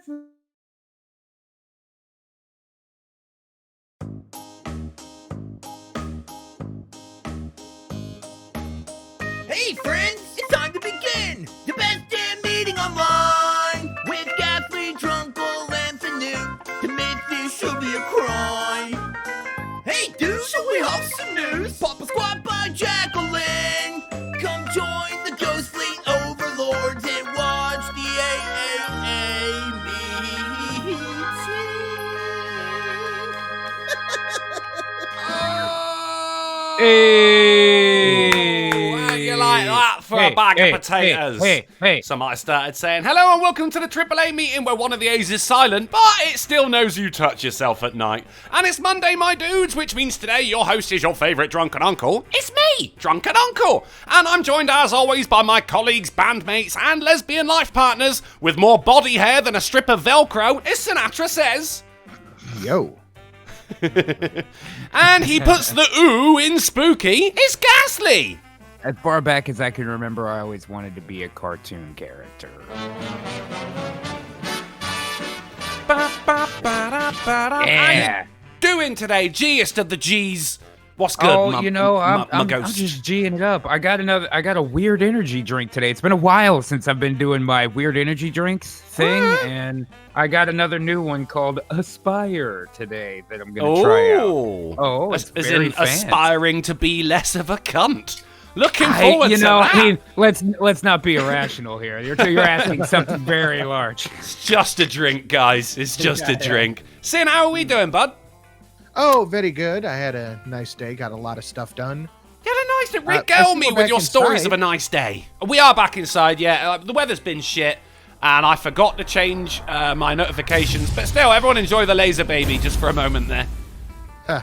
Hey friends, it's time to begin the best damn meeting online with Gaffney, Drunkle, and Newt. To make this should be a crime. Hey dude, should we have some news? Papa Squad by Jacqueline. Come join the Ghost Fleet overlords and watch the AAA meeting. How you like that for a bag of potatoes? Hey. Somebody started saying, hello and welcome to the AAA meeting where one of the A's is silent, but it still knows you touch yourself at night. And it's Monday, my dudes, which means today your host is your favourite drunken uncle. It's me, Drunken Uncle. And I'm joined as always by my colleagues, bandmates, and lesbian life partners with more body hair than a strip of Velcro, as Sinatra says. Yo. And he puts the ooh in spooky. It's Ghastly. As far back as I can remember, I always wanted to be a cartoon character. Yeah. Doing today, G'est of the G's. What's good, I'm just G'ing it up. I got a weird energy drink today. It's been a while since I've been doing my weird energy drinks thing, and I got another new one called Aspire today that I'm gonna try out. Oh, it's as very in fancy. aspiring to be less of a cunt. Looking forward to that. I mean, let's not be irrational here. You're asking something very large. It's just a drink, guys. It's just a drink. Sin, how are we doing, bud? Oh, very good. I had a nice day. Got a lot of stuff done. You had a nice day. Regale me with your stories of a nice day. We are back inside, yeah. The weather's been shit, and I forgot to change my notifications. But still, everyone enjoy the laser baby just for a moment there. Huh.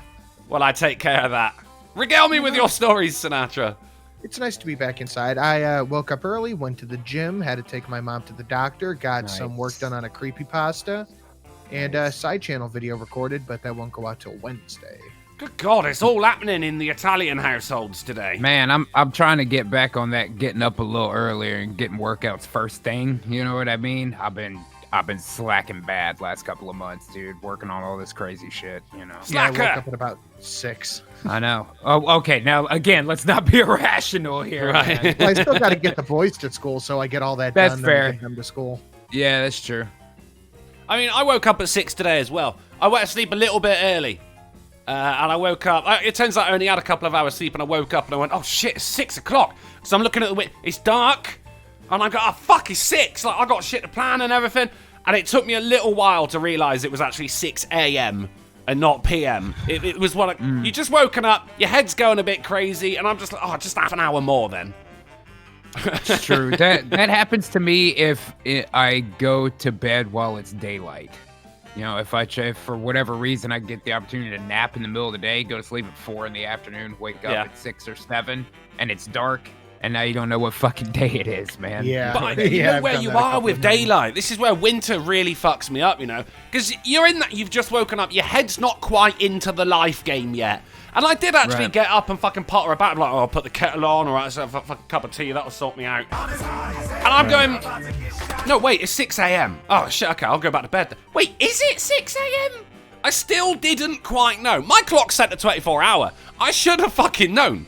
Well, I take care of that. Regale me with your stories, Sinatra. It's nice to be back inside. I woke up early, went to the gym, had to take my mom to the doctor, got some work done on a creepypasta, and a side channel video recorded, but that won't go out till Wednesday. Good God, it's all happening in the Italian households today. Man, I'm trying to get back on that, getting up a little earlier and getting workouts first thing. You know what I mean? I've been slacking bad last couple of months, dude. Working on all this crazy shit, you know. Slacker. Yeah, I woke up at about 6. I know. Oh, okay. Now again, let's not be irrational here. Right. Man. Well, I still got to get the boys to school, so I get all that That's done. fair. And get them to school. Yeah, that's true. I mean, I woke up at 6 today as well. I went to sleep a little bit early. And I woke up. It turns out I only had a couple of hours sleep, and I woke up and I went, oh shit, it's 6 o'clock. So I'm looking at the window. It's dark. And I go, oh fuck, it's 6. Like, I got shit to plan and everything. And it took me a little while to realise it was actually 6 a.m. and not p.m. It was what you just woken up, your head's going a bit crazy, and I'm just like, oh, just half an hour more then. It's true. That happens to me if I go to bed while it's daylight. You know, if for whatever reason I get the opportunity to nap in the middle of the day, go to sleep at 4 in the afternoon, wake up at 6 or 7, and it's dark, and now you don't know what fucking day it is, man. Yeah. But you know where you are with daylight. This is where winter really fucks me up, you know. Because you're in that, you've just woken up, your head's not quite into the life game yet. And I did actually get up and fucking potter about. I'm like, oh, I'll put the kettle on, or I'll have a fucking cup of tea, that'll sort me out. And I'm going, no, wait, it's 6 a.m. Oh, shit, okay, I'll go back to bed. Wait, is it 6 a.m.? I still didn't quite know. My clock's set to 24 hour. I should have fucking known.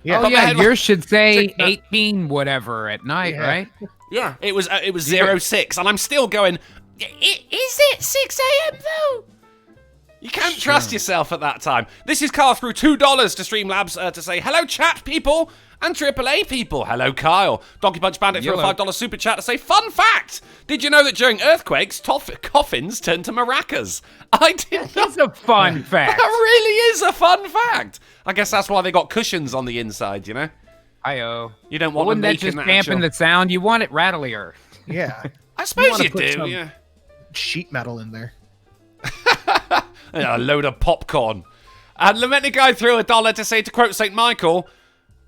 Yeah. Oh, yeah, yours should say 18 whatever at night, right? Yeah, it was 06, and I'm still going, is it 6 a.m. though? You can't trust yourself at that time. This is Carl through $2 to Streamlabs to say, hello chat people and AAA people. Hello Kyle. Donkey Punch Bandit through a $5 super chat to say, fun fact! Did you know that during earthquakes, coffins turn to maracas? I did not. That's a fun fact. That really is a fun fact. I guess that's why they got cushions on the inside, you know? Hi-oh. You don't want Wouldn't them that just making dampen the sound? You want it rattlier. Yeah. I suppose you put do, some yeah. sheet metal in there. A load of popcorn. And Lamented Guy threw $1 to say, to quote St. Michael,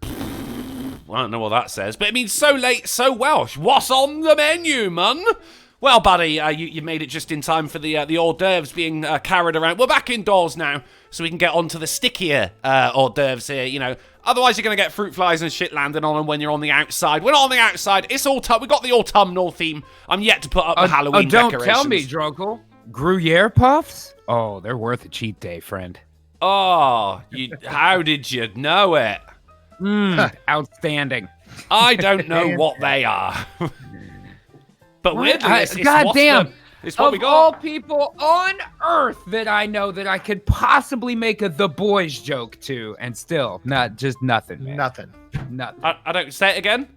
I don't know what that says, but it means so late, so Welsh. What's on the menu, mun? Well, buddy, you made it just in time for the hors d'oeuvres being carried around. We're back indoors now, so we can get on to the stickier hors d'oeuvres here. You know, Otherwise, you're going to get fruit flies and shit landing on them when you're on the outside. We're not on the outside. It's autumn. We got the autumnal theme. I'm yet to put up the Halloween decorations. Don't tell me, Drunkle. Gruyere puffs? Oh, they're worth a cheat day, friend. Oh, how did you know it? Outstanding. I don't know what they are. But weirdly, goddamn. It's what we got. Of all people on Earth that I know that I could possibly make a The Boys joke to, and still, nothing, man. Nothing. I don't say it again.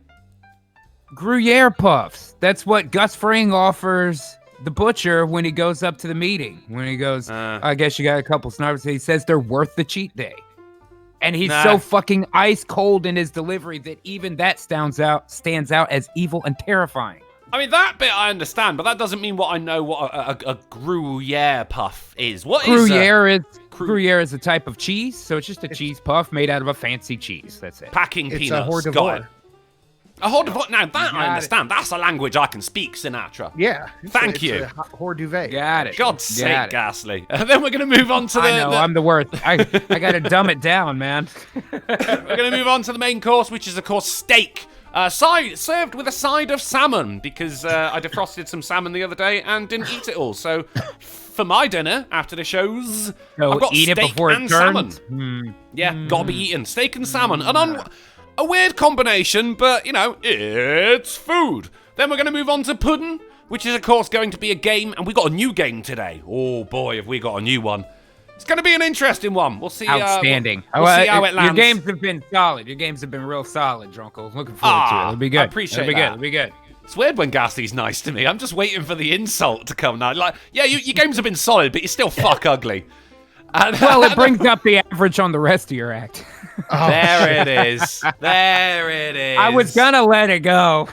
Gruyere puffs. That's what Gus Fring offers the butcher when he goes up to the meeting. When he goes, I guess you got a couple snarks. He says they're worth the cheat day. And he's so fucking ice cold in his delivery that even that stands out as evil and terrifying. I mean, that bit I understand, but that doesn't mean what I know what a Gruyere puff is. Gruyere is a type of cheese, so it's just a cheese puff made out of a fancy cheese. That's it. Packing peanuts. It's a hors Got d'oeuvre. it. A hors d'oeuvre. Now, that I understand. That's a language I can speak, Sinatra. Yeah. Thank you. It's a hors d'oeuvre. Got it. God's sake, Ghastly. And then we're going to move on to I'm the worst. I got to dumb it down, man. We're going to move on to the main course, which is, of course, steak. Served with a side of salmon, because I defrosted some salmon the other day and didn't eat it all. So, for my dinner, after the shows, I've got eat steak it before and it salmon. turns. Yeah, gotta be eaten. Steak and salmon. A weird combination, but, you know, it's food. Then we're going to move on to pudding, which is, of course, going to be a game. And we got a new game today. Oh, boy, have we got a new one. It's going to be an interesting one. We'll see. Outstanding. We'll see how it lands. Your games have been solid. Your games have been real solid, Drunkle. Looking forward to it. It'll be good. I appreciate that. It'll be good. It's weird when Ghastly's nice to me. I'm just waiting for the insult to come now. Like, yeah, your games have been solid, but you're still fuck ugly. And, well, it brings up the average on the rest of your act. Oh, there it is. There it is. I was gonna let it go.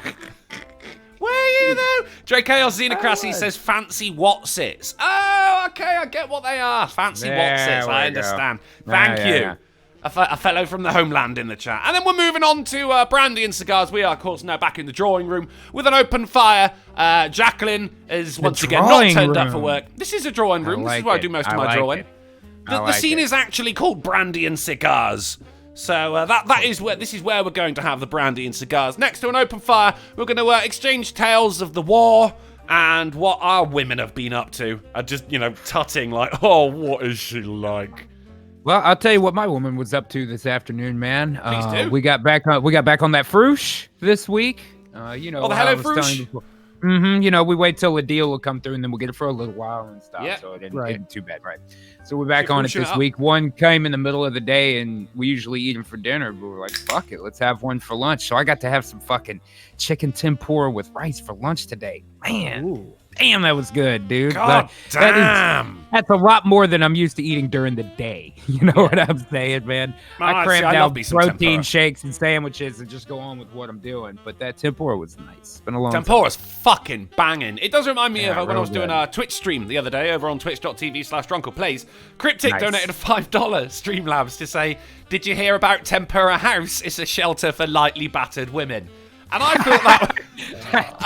Where you though? Drakeos Xenocracy says fancy Watsits. Oh, okay, I get what they are. Fancy Watsits, I understand. Thank you. Yeah. A fellow from the homeland in the chat. And then we're moving on to brandy and cigars. We are, of course, now back in the drawing room with an open fire. Jacqueline is once again not turned up for work. This is a drawing room. This is where I do most of my drawing. The scene is actually called brandy and cigars. So this is where we're going to have the brandy and cigars. Next to an open fire, we're going to exchange tales of the war and what our women have been up to. Just, tutting like, oh, what is she like? Well, I'll tell you what my woman was up to this afternoon, man. Please do. We got back on that froosh this week. The hello froosh. We wait till a deal will come through and then we'll get it for a little while and stuff. Yeah. So it isn't too bad, right? So we're back on it this week. One came in the middle of the day and we usually eat them for dinner, but we're like, fuck it, let's have one for lunch. So I got to have some fucking chicken tempura with rice for lunch today. Man. Ooh. Damn, that was good, dude. God damn. That's a lot more than I'm used to eating during the day. You know what I'm saying, man? I cram down protein shakes and sandwiches and just go on with what I'm doing. But that tempura was nice. It's been a long time. Tempura's fucking banging. It does remind me of when I was doing a Twitch stream the other day over on twitch.tv/DrunklePlays. Cryptic donated a $5 Streamlabs to say, did you hear about Tempura House? It's a shelter for lightly battered women. And I thought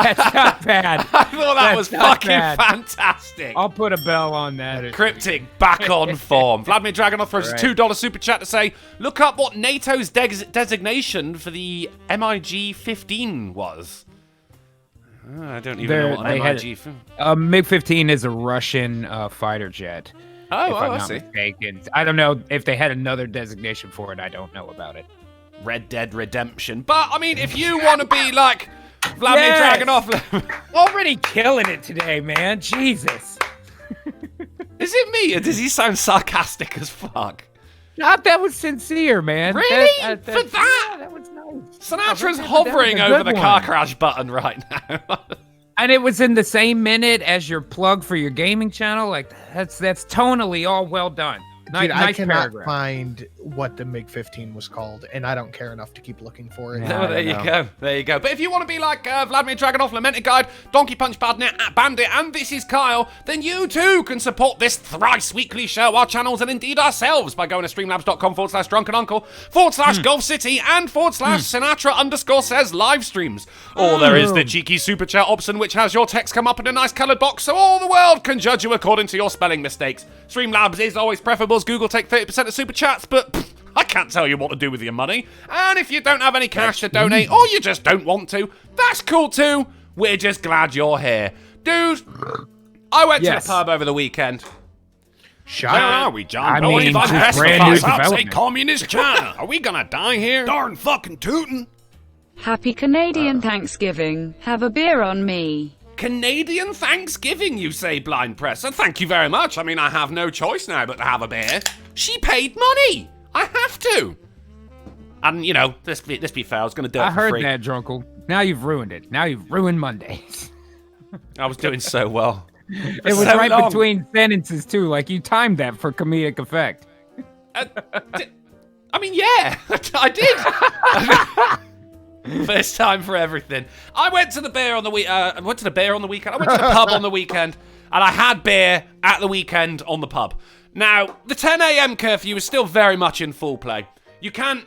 that's not bad. I thought that was fucking fantastic. I'll put a bell on that. Cryptic back on form. Vladimir Dragonov throws a $2 super chat to say, look up what NATO's designation for the MiG-15 was. I don't even know what an MiG-15 MiG-15 is a Russian fighter jet. Oh, if I'm I not see. mistaken. I don't know if they had another designation for it. I don't know about it. Red Dead Redemption. But, I mean, if you want to be like Vladimir Dragonov... Already killing it today, man. Jesus. Is it me, or does he sound sarcastic as fuck? That was sincere, man. Really? For that? Yeah, that was nice. Sinatra's hovering over the car crash button right now. And it was in the same minute as your plug for your gaming channel. Like, that's tonally all well done. Dude, nice I cannot paragraph. find what the MiG-15 was called, and I don't care enough to keep looking for it. No, there you go. There you go. But if you want to be like Vladimir Dragonov, Lamented Guide, Donkey Punch Bandit, and This Is Kyle, then you too can support this thrice weekly show, our channels, and indeed ourselves by going to streamlabs.com/drunkenuncle/Golf City and /Sinatra_says live streams. Or there is the cheeky super chat option, which has your text come up in a nice coloured box so all the world can judge you according to your spelling mistakes. Streamlabs is always preferable as Google take 30% of super chats, but I can't tell you what to do with your money. And if you don't have any cash to donate, or you just don't want to, that's cool too. We're just glad you're here. Dude, I went to the pub over the weekend. Where are we, John? I mean, just brand new development. Communist China. Are we gonna die here? Darn fucking tootin'. Happy Canadian Thanksgiving. Have a beer on me. Canadian Thanksgiving, you say, Blind Press. And thank you very much. I mean, I have no choice now but to have a beer. She paid money. I have to. And, you know, let's be fair, I was going to do it for free. I heard that, Drunkle. Now you've ruined it. Now you've ruined Mondays. I was doing so well. It was so right long. Between sentences, too. Like, you timed that for comedic effect. I mean, yeah, I did. First time for everything. I went to the beer on the weekend. I went to the pub on the weekend, and I had beer at the weekend on the pub. Now, the 10 a.m. curfew is still very much in full play. You can't,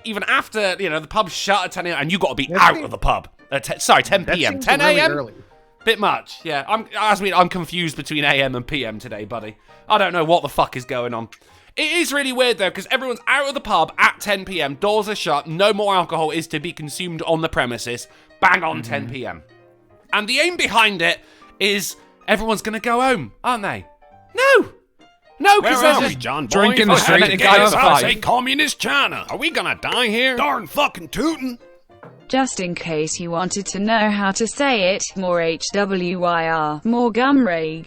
even after, the pub's shut at 10 a.m., and you got to be out of the pub. 10 p.m. 10 a.m.? Really bit much, yeah. I'm confused between a.m. and p.m. today, buddy. I don't know what the fuck is going on. It is really weird, though, because everyone's out of the pub at 10 p.m. Doors are shut. No more alcohol is to be consumed on the premises. Bang on 10 p.m. And the aim behind it is everyone's going to go home, aren't they? No, because where are we, John? Drinking the straight say communist China. Are we going to die here? Darn fucking tootin'. Just in case you wanted to know how to say it, more HWYR, more gumrig.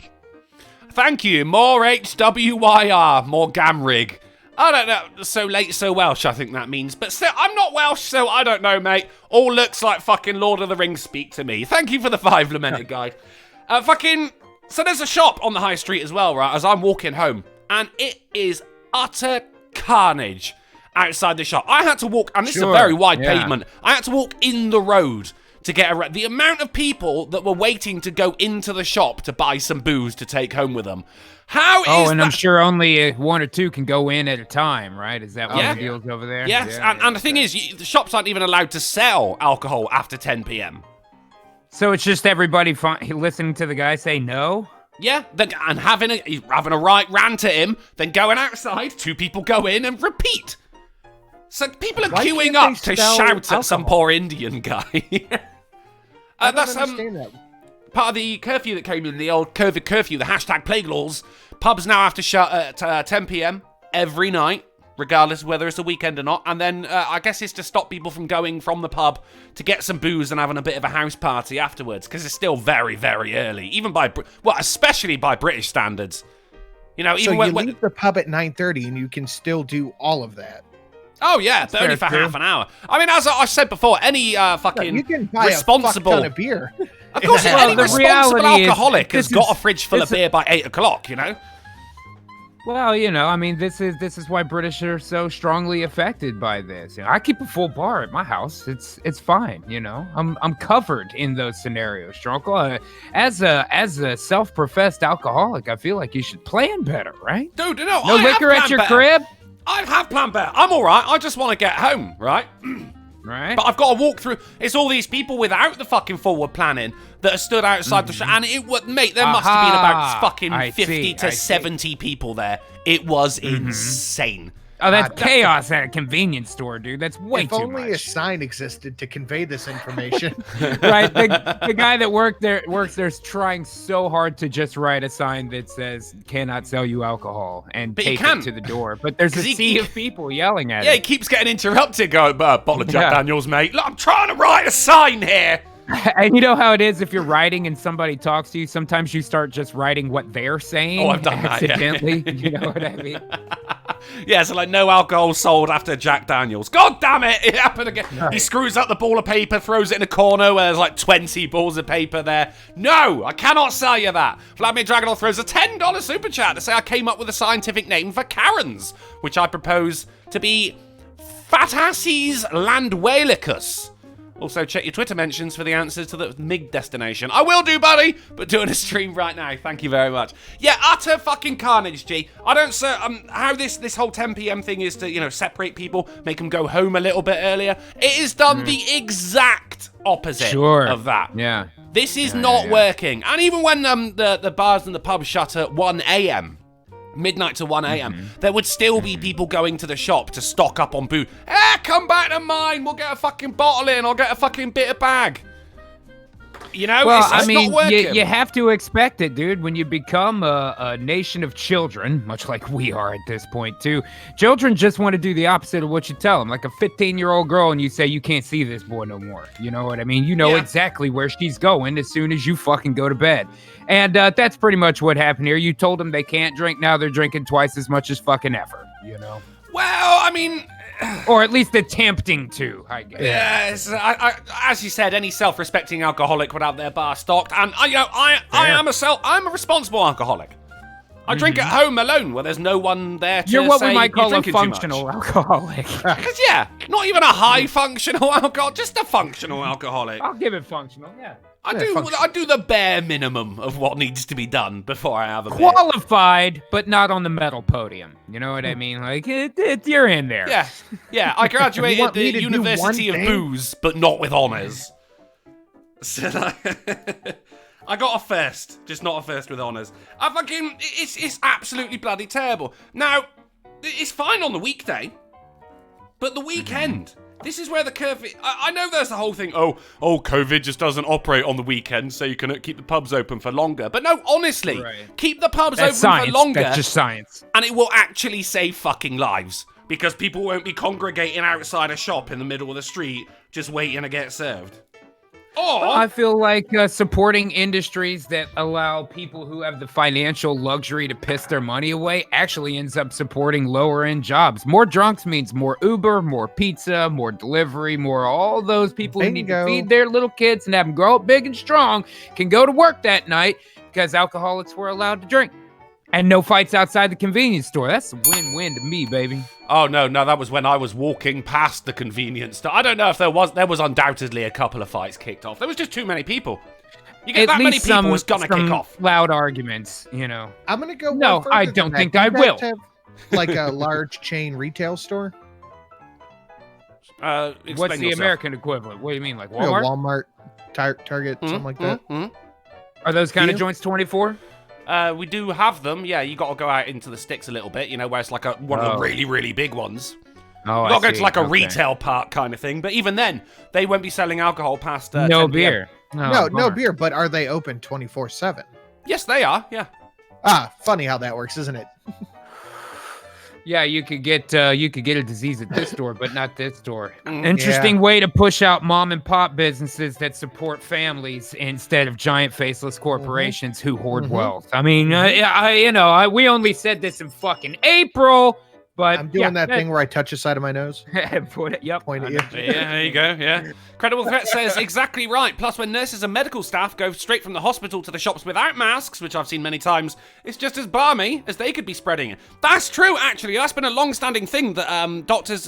Thank you. More HWYR. More Gamrig. I don't know. So late, so Welsh, I think that means. But still, I'm not Welsh, so I don't know, mate. All looks like fucking Lord of the Rings speak to me. Thank you for the 5 lamented guide. So there's a shop on the high street as well, right, as I'm walking home. And it is utter carnage outside the shop. I had to walk, and this is a very wide pavement. I had to walk in the road to get the amount of people that were waiting to go into the shop to buy some booze to take home with them. I'm sure only 1 or 2 can go in at a time, right? Is that one of the deals over there? Yes, and the thing is, the shops aren't even allowed to sell alcohol after 10 p.m. So it's just everybody listening to the guy say no? Yeah, and having a right rant at him, then going outside, 2 people go in and repeat. So people are queuing up to shout at some poor Indian guy. That's that. Part of the curfew that came in, the old COVID curfew, the hashtag plague laws. Pubs now have to shut at 10 p.m. every night, regardless of whether it's a weekend or not. And then I guess it's to stop people from going from the pub to get some booze and having a bit of a house party afterwards, because it's still very, very early, even especially by British standards. Even so you leave the pub at 9:30 and you can still do all of that. Oh yeah, but only for half an hour. I mean, as I said before, any fucking you can buy responsible a fuck ton of beer. Of course, any responsible alcoholic has got a fridge full of beer by 8 o'clock. Well, I mean, this is why British are so strongly affected by this. I keep a full bar at my house. It's fine. I'm covered in those scenarios, Drunkle. As a self-professed alcoholic, I feel like you should plan better, right? Dude, no liquor at your crib. I have planned better. I'm all right. I just want to get home, right? Right. But I've got to walk through. It's all these people without the fucking forward planning that are stood outside the shop. And it would, mate, there must have been about fucking 50 to 70 people there. It was insane. Oh, that's chaos at a convenience store, dude. That's way too much. If only a sign existed to convey this information. Right. The guy that works there's trying so hard to just write a sign that says, cannot sell you alcohol, and tape it to the door. But there's a sea of people yelling at it. Yeah, he keeps getting interrupted. Going, bottle of Jack Daniels, mate. Look, I'm trying to write a sign here. And you know how it is if you're writing and somebody talks to you, sometimes you start just writing what they're saying. Oh, I've done accidentally. That, You know what I mean? Yeah, so like no alcohol sold after Jack Daniels. God damn it, it happened again. Right. He screws up the ball of paper, throws it in a corner where there's like 20 balls of paper there. No, I cannot sell you that. Vladimir Dragonov throws a $10 super chat to say I came up with a scientific name for Karens, which I propose to be Fatasis landwhalicus. Also, check your Twitter mentions for the answers to the MiG destination. I will do, buddy, but doing a stream right now. Thank you very much. Yeah, utter fucking carnage, G. I don't how this whole 10 p.m. thing is to, separate people, make them go home a little bit earlier. It is done the exact opposite of that. Yeah. This is not working. And even when the bars and the pubs shut at 1 a.m., midnight to 1 a.m., there would still be people going to the shop to stock up on booze. Come back to mine. We'll get a fucking bottle in. I'll get a fucking bit of bag. You know, well, it's not working. You have to expect it, dude. When you become a nation of children, much like we are at this point, too, children just want to do the opposite of what you tell them. Like a 15-year-old girl, and you say, you can't see this boy no more. You know what I mean? You know exactly where she's going as soon as you fucking go to bed. And that's pretty much what happened here. You told them they can't drink. Now they're drinking twice as much as fucking ever, you know? Well, I mean... or at least attempting to, I guess. Yes, I, as you said, any self-respecting alcoholic would have their bar stocked, and I'm a responsible alcoholic. I drink at home alone, where there's no one there to You're what say we might call a drinking too much. functional alcoholic. Because not even a high functional alcoholic, just a functional alcoholic. I'll give it functional, yeah. I do the bare minimum of what needs to be done before I have a beer. Qualified, but not on the medal podium. You know what I mean? Like, you're in there. Yeah. I graduated at the University of Booze, but not with honours. So, I got a first, just not a first with honours. It's absolutely bloody terrible. Now, it's fine on the weekday, but the weekend... This is where the curve... I know there's the whole thing, COVID just doesn't operate on the weekend, so you can keep the pubs open for longer. But no, honestly, keep the pubs open for longer. That's just science. And it will actually save fucking lives. Because people won't be congregating outside a shop in the middle of the street, just waiting to get served. Or... I feel like supporting industries that allow people who have the financial luxury to piss their money away actually ends up supporting lower-end jobs. More drunks means more Uber, more pizza, more delivery, more all those people who need to feed their little kids and have them grow up big and strong can go to work that night because alcoholics were allowed to drink. And no fights outside the convenience store. That's a win-win to me, baby. Oh, no, that was when I was walking past the convenience store. I don't know if there was undoubtedly a couple of fights kicked off. There was just too many people. You get that many people, it's gonna kick off. Loud arguments, you know. I'm gonna go. No, I don't think I will. Have, like a large chain retail store. What's the American equivalent? What do you mean, like Walmart? Walmart, Target, something like that. Are those kind of joints 24? We do have them. Yeah, you got to go out into the sticks a little bit, where it's like one of the really, really big ones. Oh, you got to go to like a retail park kind of thing. But even then, they won't be selling alcohol past no 10 beer. No beer. But are they open 24/7? Yes, they are. Yeah. Funny how that works, isn't it? Yeah, you could get a disease at this store, but not this store. Interesting way to push out mom and pop businesses that support families instead of giant faceless corporations who hoard wealth. I mean, we only said this in fucking April, but I'm doing that thing where I touch the side of my nose. Point at you. Yeah, there you go. Yeah. Credible Threat says exactly right. Plus, when nurses and medical staff go straight from the hospital to the shops without masks, which I've seen many times, it's just as balmy as they could be spreading it. That's true, actually. That's been a long-standing thing that doctors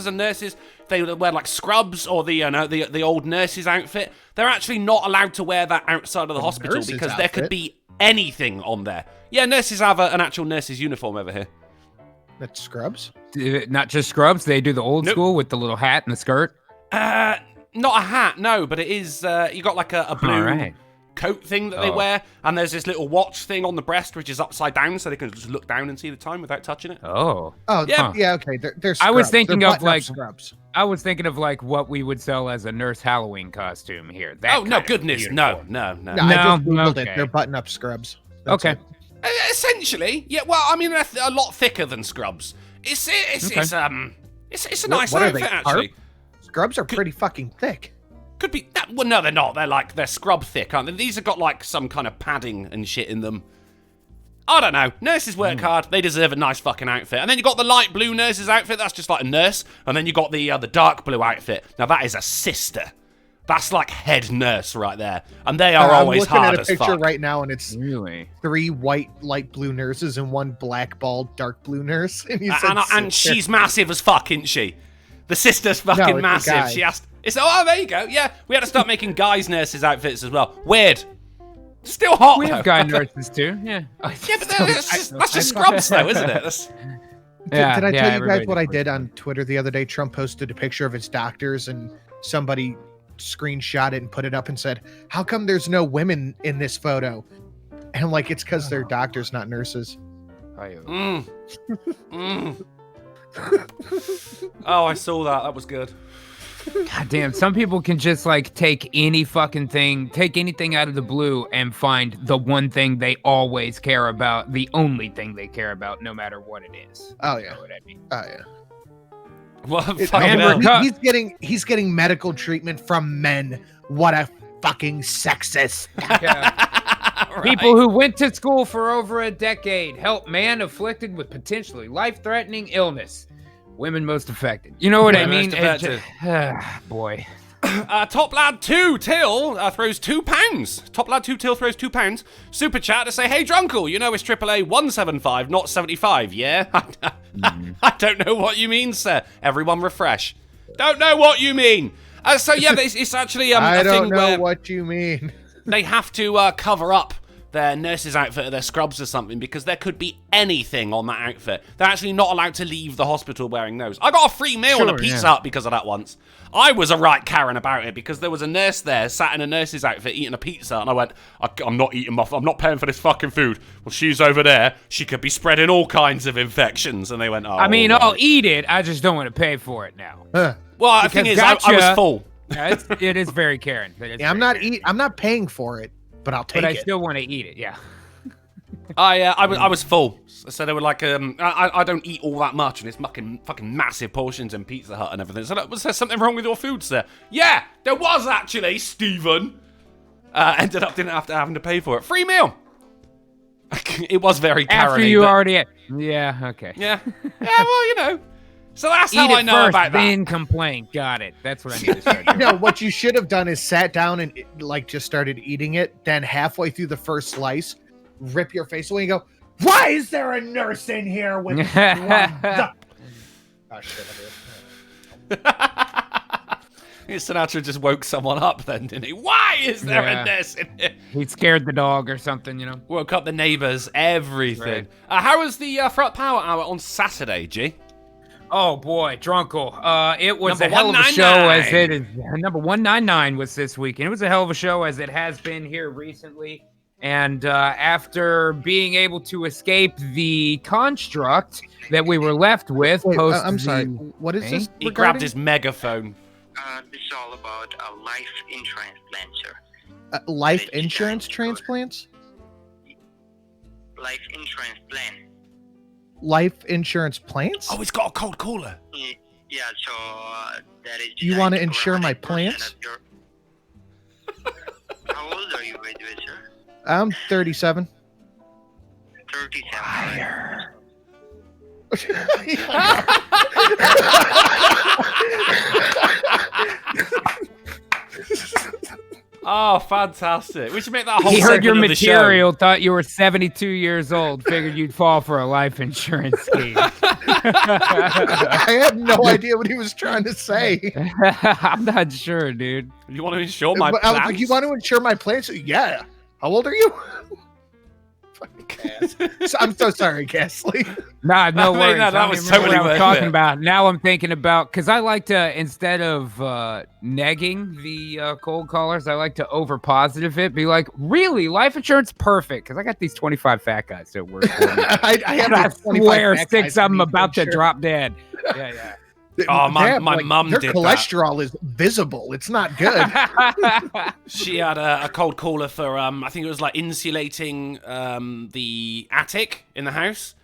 and nurses, they wear like scrubs or the old nurse's outfit. They're actually not allowed to wear that outside of the hospital because there could be anything on there. Yeah, nurses have an actual nurse's uniform over here. That's scrubs? Not just scrubs. They do the old school with the little hat and the skirt. Not a hat, no, but it is. You got like a blue coat thing that they wear, and there's this little watch thing on the breast which is upside down, so they can just look down and see the time without touching it. Yeah, okay. They're scrubs. I was thinking of like scrubs. I was thinking of like what we would sell as a nurse Halloween costume here. No, goodness, no. I just Googled it. They're button-up scrubs. That's it. Essentially, yeah. Well, I mean, they're a lot thicker than scrubs. It's a nice outfit actually. Scrubs are pretty fucking thick. Could be. Well, no, they're not. They're scrub thick, aren't they? These have got like some kind of padding and shit in them. I don't know. Nurses work hard. They deserve a nice fucking outfit. And then you got the light blue nurse's outfit. That's just like a nurse. And then you got the dark blue outfit. Now that is a sister. That's like head nurse right there. And they are always hard as fuck. I'm looking at a picture right now, and it's 3 white light blue nurses and 1 black bald dark blue nurse. And she's massive as fuck, isn't she? The sister's fucking massive. She asked. There you go. Yeah, we had to start making guys' nurses' outfits as well. Weird. Still hot. We have guy nurses too. Yeah. Yeah, but that's just scrubs, though, isn't it? Did I tell you guys what I did on Twitter the other day? Trump posted a picture of his doctors, and somebody screenshot it and put it up and said, "How come there's no women in this photo?" And I'm like, it's because they're doctors, not nurses. Oh, I saw that. That was good. God damn, some people can just like take any fucking thing, take anything out of the blue and find the one thing they always care about, the only thing they care about, no matter what it is. Oh You yeah. know what I mean? Oh yeah. Well, It- fucking man, hell. he's getting medical treatment from men. What a fucking sexist. Yeah. Right. People who went to school for over a decade help man afflicted with potentially life-threatening illness. Women most affected. You know what I Women mean? most It affected. Boy. Top Lad 2 Till throws £2. Top Lad 2 Till throws £2. Super chat to say, hey, Drunkle, you know it's AAA 175, not 75, yeah? I don't know what you mean, sir. Everyone refresh. Don't know what you mean. So, yeah, it's actually I a don't thing know where what you mean. they have to cover up their nurse's outfit or their scrubs or something because there could be anything on that outfit. They're actually not allowed to leave the hospital wearing those. I got a free meal and a Sure, Pizza yeah. Hut because of that once. I was a right Karen about it because there was a nurse there sat in a nurse's outfit eating a pizza and I went, I'm not eating I'm not paying for this fucking food. Well, she's over there. She could be spreading all kinds of infections. And they went, oh. I mean, right. I'll eat it. I just don't want to pay for it now. Well, the thing because is, I was gotcha. full. Yeah, it is very Karen. It is Yeah, I'm very not Karen. I'm not paying for it, but I'll take But I it. still want to eat it, yeah. I was full, so they were like, I don't eat all that much, and it's fucking massive portions in Pizza Hut and everything. So was there something wrong with your food, sir? Yeah, there was actually, Stephen. Ended up didn't have to having to pay for it. Free meal. It was very Karen. After you already ate. Yeah, okay. Yeah, well, you know. So that's Eat how it I know first, about that. then complain. Got it. That's what I need to start doing. No, what you should have done is sat down and like just started eating it. Then halfway through the first slice, rip your face away and go, "Why is there a nurse in here with gloves up?" Oh shit! Sinatra just woke someone up then, didn't he? Why is there Yeah. a nurse in here? He scared the dog or something, you know? Woke up the neighbours, everything. Right. How was the front power hour on Saturday, G? Oh boy, Drunkle. It was Number a hell of a show 199. as it is. Number 199 was this week, and it was a hell of a show as it has been here recently. And after being able to escape the construct that we were left with, Wait, post I'm sorry. the- What is this? He regarding? grabbed his megaphone. This is all about a life insurance plan, sir. Life insurance transplants. Life insurance plan. Life insurance plants. Oh, he's got a cold caller. Yeah, so that is. You designed wanna to insure my 100% plants? of your- How old are you, by the way, sir? I'm 37. 37. Oh, fantastic. We should make that a whole He heard your segment of the show. material, thought you were 72 years old, figured you'd fall for a life insurance scheme. I had no idea what he was trying to say. I'm not sure, dude. You want to insure my But I was like, plans? "You want to insure my plants?" Yeah. How old are you? Fucking ass. I'm so sorry, Gasly. Nah, no I mean, worries. no, that I don't was even remember totally what I was worth talking it. about. Now I'm thinking about, because I like to, instead of negging the cold callers, I like to over positive it. Be like, really, life insurance, perfect. Because I got these 25 fat guys that work for me. I have And I these 25 swear fat 6 guys of them that about to insure. drop dead. Yeah, Oh, my Damn, mum their did that. cholesterol is visible. It's not good. yeah. She had a cold caller for, I think it was like insulating the attic in the house.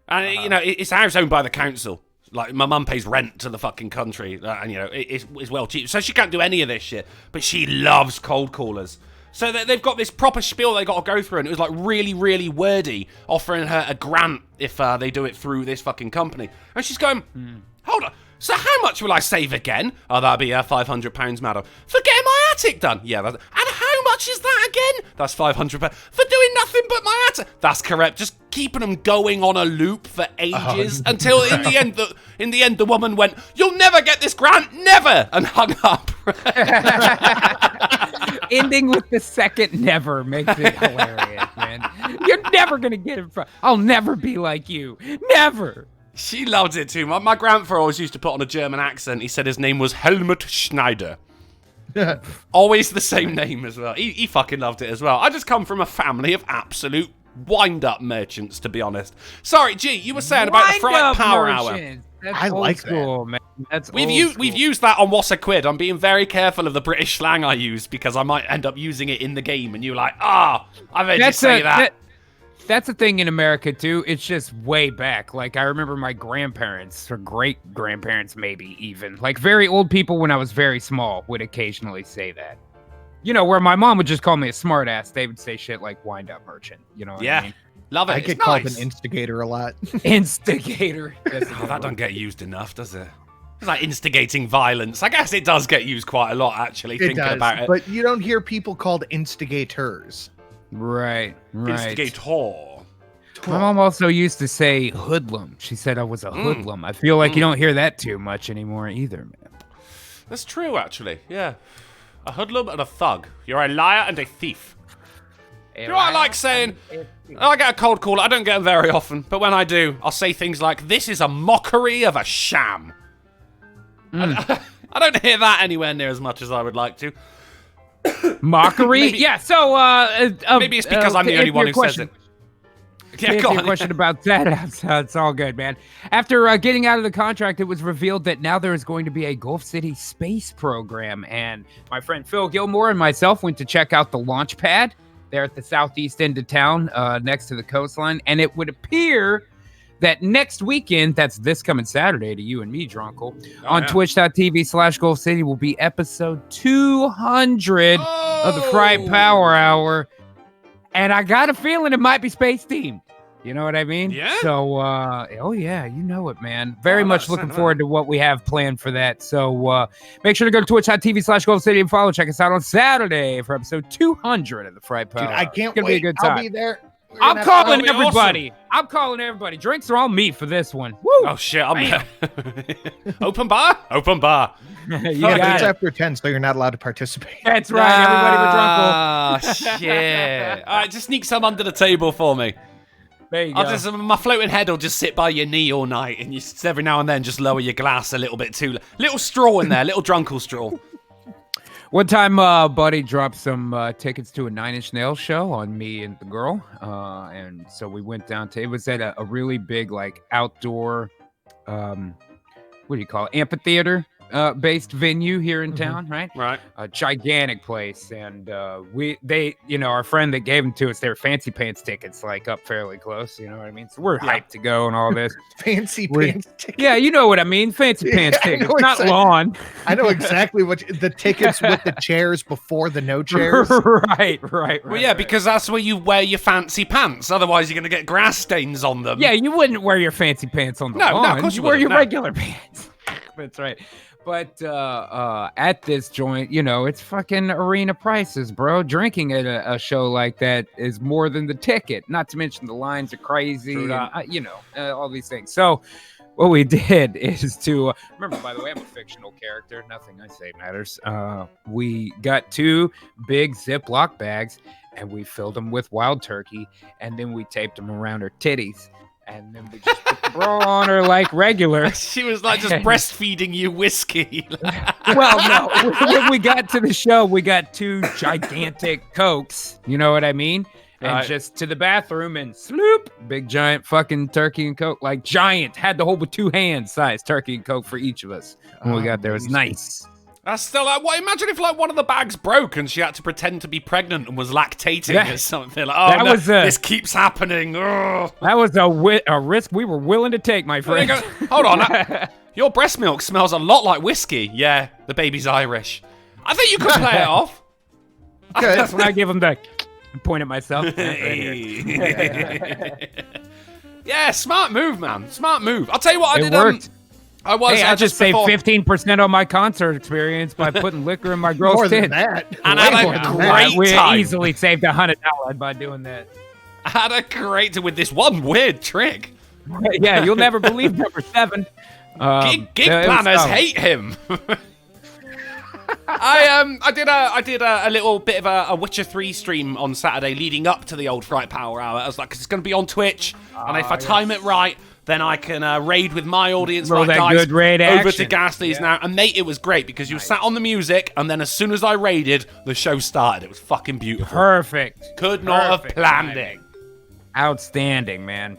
And, you know, it's a house owned by the council. Like, my mum pays rent to the fucking country. And, you know, it's well cheap. So she can't do any of this shit. But she loves cold callers. So they've got this proper spiel they got to go through. And it was, like, really, really wordy, offering her a grant if they do it through this fucking company. And she's going, hold on. So how much will I save again? Oh, that'll be £500, madam. For getting my attic done? Yeah. And how much is that again? That's £500. For doing nothing but my attic? That's correct. Just keeping them going on a loop for ages until in the end the woman went, "You'll never get this grant, never," and hung up. Ending with the second never makes it hilarious, man. You're never going to get it from. I'll never be like you. Never. She loved it too. My grandfather always used to put on a German accent. He said his name was Helmut Schneider. Always the same name as well. He fucking loved it as well. I just come from a family of absolute wind-up merchants, to be honest. Sorry, G, you were saying about the Fright Power Hour. That's I like school, man. That's We've old used that on What's a Quid. I'm being very careful of the British slang I use because I might end up using it in the game, and you're like, I've heard you say that. That's a thing in America too. It's just way back. Like I remember my grandparents or great grandparents, maybe even like very old people when I was very small would occasionally say that. You know, where my mom would just call me a smart ass, they would say shit like wind up merchant. You know what I mean? Love it. I get called an instigator a lot. Instigator. That don't get used enough, does it? It's like instigating violence. I guess it does get used quite a lot, actually, thinking about it. But you don't hear people called instigators. Right. Instigator. My mom also used to say hoodlum. She said I was a hoodlum. I feel like you don't hear that too much anymore either, man. That's true, actually. Yeah. A hoodlum and a thug. You're a liar and a thief. You know what I like saying? I get a cold call. I don't get them very often. But when I do, I'll say things like, this is a mockery of a sham. I don't hear that anywhere near as much as I would like to. Mockery? Maybe, yeah, so... maybe it's because I'm the only one who says it. Yeah, go on. Your question about that, it's all good, man. After getting out of the contract, it was revealed that now there is going to be a Gulf City space program, and my friend Phil Gilmore and myself went to check out the launch pad there at the southeast end of town, next to the coastline, and it would appear that next weekend, that's this coming Saturday to you and me, Drunkle, on twitch.tv/Gulf City will be episode 200 of the Fright Power Hour. And I got a feeling it might be space themed. You know what I mean? Yeah. So, oh yeah, you know it, man. Very much looking forward to what we have planned for that. So, make sure to go to twitch.tv/Gulf City and follow. Check us out on Saturday for episode 200 of the Fright Power. Dude, I can't it's gonna wait. Be a good time. I'll be there. I'm calling everybody. Awesome. I'm calling everybody. Drinks are on me for this one. Woo! Oh shit! Open bar. Open bar. It's after 10, so you're not allowed to participate. That's right. Everybody with Drunkle. Ah, shit. All right, just sneak some under the table for me. There you go. My floating head will just sit by your knee all night, and you every now and then just lower your glass a little bit too. Little straw in there, little Drunkle straw. One time, Buddy dropped some tickets to a Nine Inch Nails show on me and the girl, and so we went down to. It was at a really big, like outdoor, what do you call it, amphitheater based venue here in town, right? Right. A gigantic place, and they, our friend that gave them to us, they were fancy pants tickets, like up fairly close. You know what I mean? So we're hyped to go and all this. Fancy pants tickets. Yeah, you know what I mean. Fancy pants tickets, not lawn. I know exactly what the tickets with the chairs before the no chairs. Right. Well, yeah, because that's where you wear your fancy pants. Otherwise, you're going to get grass stains on them. Yeah, you wouldn't wear your fancy pants on the lawn. No, of course you you wear your wouldn't, regular pants. That's right. But at this joint, it's fucking arena prices, bro. Drinking at a show like that is more than the ticket. Not to mention the lines are crazy, and, all these things. So what we did is to remember, by the way, I'm a fictional character. Nothing I say matters. We got 2 big Ziploc bags, and we filled them with wild turkey, and then we taped them around her titties. And then we just put the bra on her like regular. She was like just breastfeeding you whiskey. Well, no. When we got to the show, we got 2 gigantic Cokes. You know what I mean? And just to the bathroom and sloop, big giant fucking turkey and Coke. Like giant. Had to hold with 2 hands size turkey and Coke for each of us. When we got there, it was nice. That's still like, imagine if like one of the bags broke and she had to pretend to be pregnant and was lactating or something. Like, this keeps happening. Ugh. That was a risk we were willing to take, my friend. Hold on. Your breast milk smells a lot like whiskey. Yeah, the baby's Irish. I think you could play it off. That's when I give him the point at myself. Yeah, smart move, man. Smart move. I'll tell you what I did. It worked. I just saved 15% on my concert experience by putting liquor in my girl's More tits. than that. And I had a great time. We easily saved $100 by doing that. I had a great time with this one weird trick. Yeah, you'll never believe number 7. Gig planners hate him. I did a little bit of a Witcher 3 stream on Saturday leading up to the old Fright Power Hour. I was like, 'cause it's going to be on Twitch, and if I time it right, then I can raid with my audience, Roll like that guys, good raid over action. to Ghastly's now. And mate, it was great because you sat on the music, and then as soon as I raided, the show started. It was fucking beautiful. Perfect. Could not have planned it. Outstanding, man.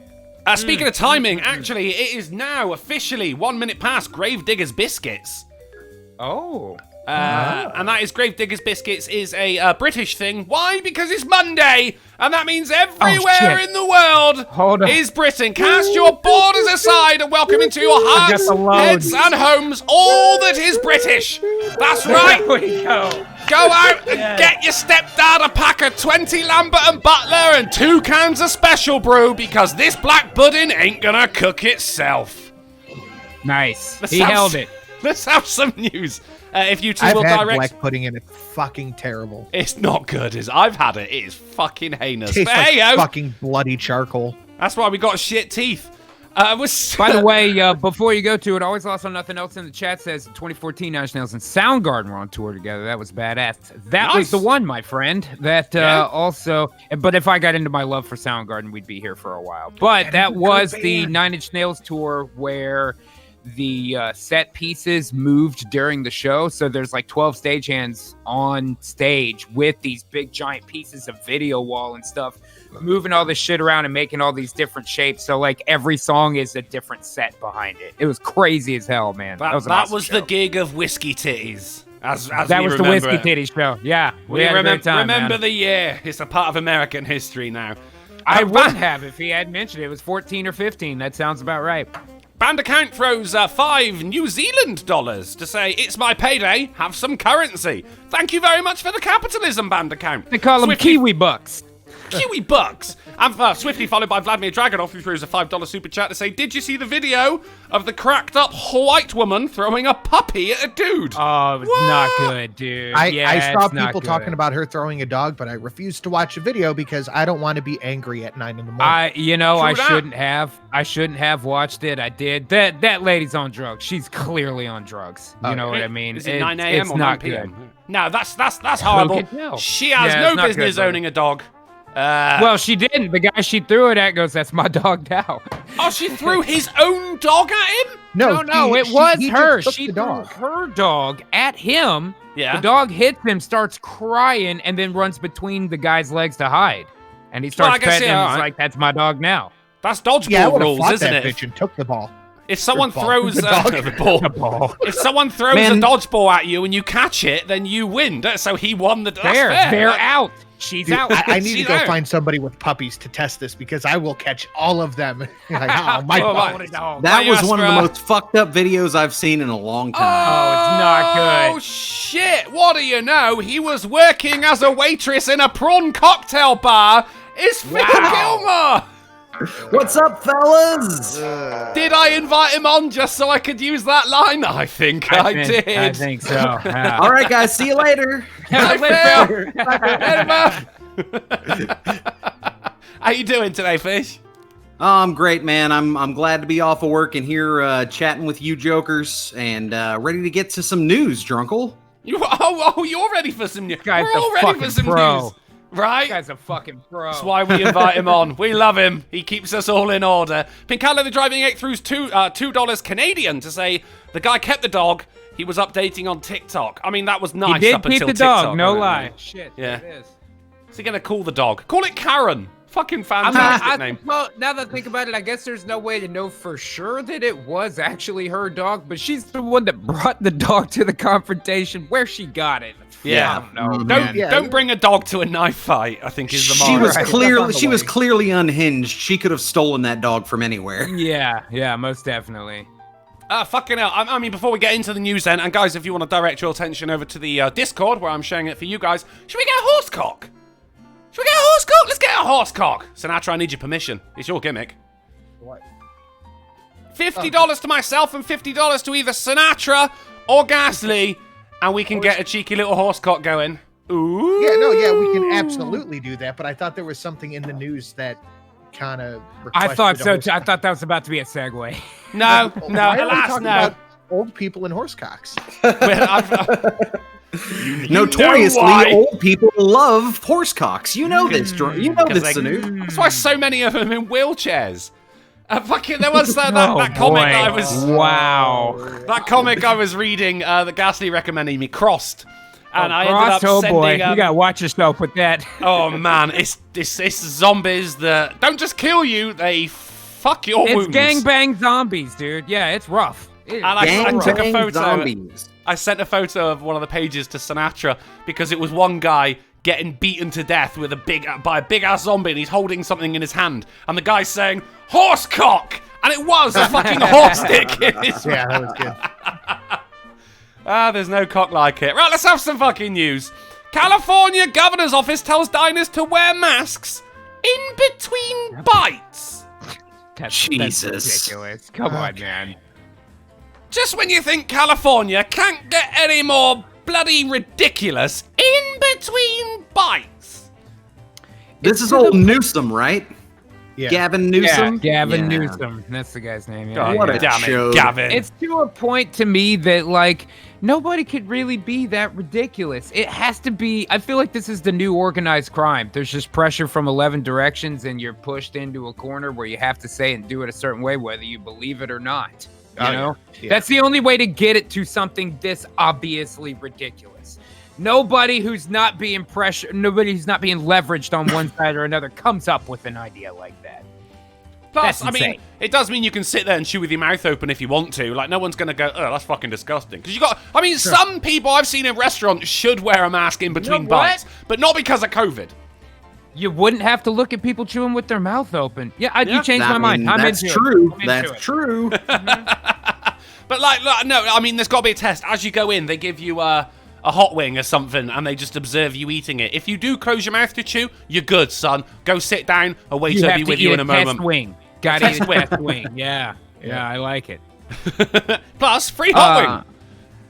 Speaking of timing, actually, it is now officially 1 minute past Gravedigger's Biscuits. Oh. And that is Gravedigger's Biscuits is a British thing. Why? Because it's Monday, and that means everywhere in the world is Britain. Cast your borders aside and welcome into your hearts, heads, and homes all that is British. That's right. There we go. Go out and get your stepdad a pack of 20 Lambert and Butler and 2 cans of Special Brew, because this black pudding ain't gonna cook itself. Nice. He held it. Let's have some news. If you 2 I've will had direct. black pudding and it's fucking terrible. It's not good, I've had it. It is fucking heinous. Tastes But like hey-o, fucking bloody charcoal. that's why we got shit teeth. By the way, before you go to it, Always Lost on Nothing Else in the chat says 2014 Nine Inch Nails and Soundgarden were on tour together. That was badass. That was the one, my friend. That also, but if I got into my love for Soundgarden, we'd be here for a while. But that was the Nine Inch Nails tour where the set pieces moved during the show. So there's like 12 stagehands on stage with these big giant pieces of video wall and stuff, moving all this shit around and making all these different shapes. So like every song is a different set behind it. It was crazy as hell, man. That was, awesome show. The gig of Whiskey Titties. As that was the Whiskey Titties show. Yeah. We remember the year. It's a part of American history now. I would have if he had mentioned it. It was 14 or 15. That sounds about right. Band account throws $5 New Zealand dollars to say, it's my payday, have some currency. Thank you very much for the capitalism, band account. They call them Kiwi bucks. Kiwi bucks. And swiftly followed by Vladimir Dragonov, who throws a $5 super chat to say, did you see the video of the cracked up white woman throwing a puppy at a dude? Oh, it was not good, dude. I saw people talking about her throwing a dog, but I refused to watch the video because I don't want to be angry at 9 in the morning. I shouldn't have watched it. I did. That lady's on drugs. She's clearly on drugs. You know what I mean? Is it 9 a.m. or 9 p.m.? No, that's horrible. She has no business owning a dog. Well, she didn't. The guy she threw it at goes, that's my dog now. Oh, she threw his own dog at him? No, it was her. She threw her dog at him. Yeah. The dog hits him, starts crying, and then runs between the guy's legs to hide. And he starts petting him. He's like, that's my dog now. That's dodgeball rules, isn't it? Bitch and took the ball. If someone throws the ball. If someone throws a dodgeball at you and you catch it, then you win. So he won the. They're out. She's out. I need to go find somebody with puppies to test this because I will catch all of them. That was one of the most fucked up videos I've seen in a long time. Oh, it's not good. Oh, shit. What do you know? He was working as a waitress in a prawn cocktail bar. It's Phil Gilmore. What's up, fellas? Did I invite him on just so I could use that line? I think I did. I think so. Yeah. All right, guys. See you later. Bye, Phil. How you doing today, Fish? I'm great, man. I'm glad to be off of work and here chatting with you jokers and ready to get to some news, Drunkle. You're ready for some news. We're all ready for some news. Right? This guy's a fucking pro. That's why we invite him on. We love him. He keeps us all in order. Pinkala the Driving 8 throws $2 Canadian to say the guy kept the dog. He was updating on TikTok. I mean, that was nice. He did up keep until the TikTok, dog, no lie. Shit, yeah. It is. Is he going to call the dog? Call it Karen. Fucking fantastic name. Well, now that I think about it, I guess there's no way to know for sure that it was actually her dog, but she's the one that brought the dog to the confrontation where she got it. Yeah, I don't know. Don't bring a dog to a knife fight, I think is the motto. She was clearly unhinged. She could have stolen that dog from anywhere. Yeah, most definitely. Fucking hell. I mean, before we get into the news then, and guys, if you want to direct your attention over to the Discord where I'm sharing it for you guys, should we get a horsecock? Let's get a horsecock. Sinatra, I need your permission. It's your gimmick. What? $50 to myself and $50 to either Sinatra or Ghastly, and we can get a cheeky little horsecock going. Ooh. Yeah, we can absolutely do that, but I thought there was something in the news that kind of I thought so too. I thought that was about to be a segue. No, alas, no. About old people and horsecocks. Notoriously, old people love horsecocks. You know this, you know this, Sanu. That's why so many of them in wheelchairs. There was that comic that I was... Wow. That comic I was reading that Ghastly recommended me, Crossed. And I ended up oh sending. boy, you gotta watch yourself with that. Oh man, it's zombies that don't just kill you; they fuck your wounds. It's gangbang zombies, dude. Yeah, it's rough. And I took a photo. Zombies. I sent a photo of one of the pages to Sinatra because it was one guy getting beaten to death with by a big ass zombie, and he's holding something in his hand, and the guy's saying "horse cock," and it was a fucking horse dick in his Yeah, that was good. there's no cock like it. Right, let's have some fucking news. California governor's office tells diners to wear masks in between bites. That's ridiculous. Come on, man. Just when you think California can't get any more bloody ridiculous, in between bites. This is old Newsom, right? Yeah. Gavin Newsom? Yeah, Gavin Newsom. That's the guy's name. Yeah. God What a damn show. it, Gavin. It's to a point to me that, like, nobody could really be that ridiculous. It has to be. I feel like this is the new organized crime. There's just pressure from 11 directions, and you're pushed into a corner where you have to say and do it a certain way, whether you believe it or not. You know? Yeah. That's the only way to get it to something this obviously ridiculous. Nobody who's not being nobody who's not being leveraged on one side or another comes up with an idea like that. Plus, That's I mean, insane. it does mean you can sit there and chew with your mouth open if you want to. Like, no one's going to go, oh, that's fucking disgusting. Because some people I've seen in restaurants should wear a mask in between bites, but not because of COVID. You wouldn't have to look at people chewing with their mouth open. Yeah, you changed my mind. That's true. That's true. But, no, I mean, there's got to be a test. As you go in, they give you a hot wing or something, and they just observe you eating it. If you do close your mouth to chew, you're good, son. Go sit down. A waiter will be with you in a moment. Wing. Gotta eat a test wing. Yeah, I like it. Plus, free hot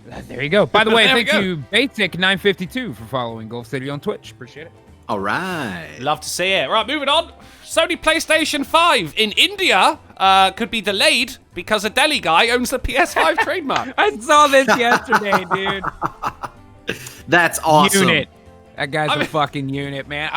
wing. There you go. By the way, There we thank you, Basic952, for following Golf City on Twitch. Appreciate it. All right. Love to see it. Right, moving on. Sony PlayStation 5 in India could be delayed because a Delhi guy owns the PS5 trademark. I saw this yesterday, dude. That's awesome. Unit. That guy's a fucking unit, man.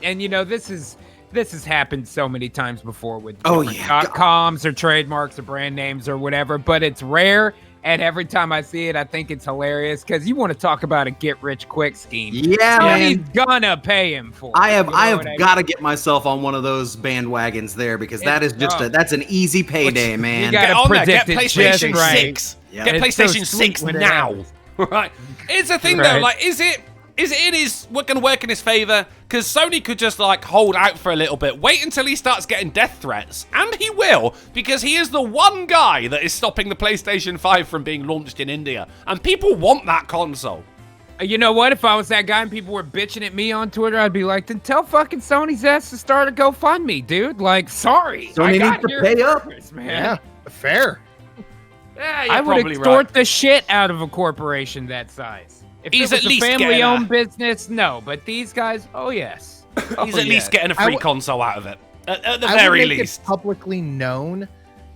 And you know, this has happened so many times before with .coms or trademarks or brand names or whatever, but it's rare. And every time I see it, I think it's hilarious because you want to talk about a get-rich-quick scheme. Yeah, Somebody's man. gonna pay him for it. I have got to mean? get myself on one of those bandwagons there because that is just that's an easy payday, man. You gotta Get on there. Get predict it PlayStation just right. 6. Yeah. Get It's so PlayStation sweet 6 when it now. happens. Right. It's the thing Right. though, like, is it in his gonna work in his favor? Because Sony could just like hold out for a little bit, wait until he starts getting death threats, and he will, because he is the one guy that is stopping the PlayStation 5 from being launched in India, and people want that console. You know what? If I was that guy and people were bitching at me on Twitter, I'd be like, then tell fucking Sony's ass to start a GoFundMe, dude. Like, sorry. Sony needs to pay up. Man. Yeah, fair. Yeah, you're I would probably extort right. the shit out of a corporation that size. If He's it was at least a getting family-owned business, no. But these guys, oh yes. He's at least getting a free console out of it. At the I very would make least. it publicly known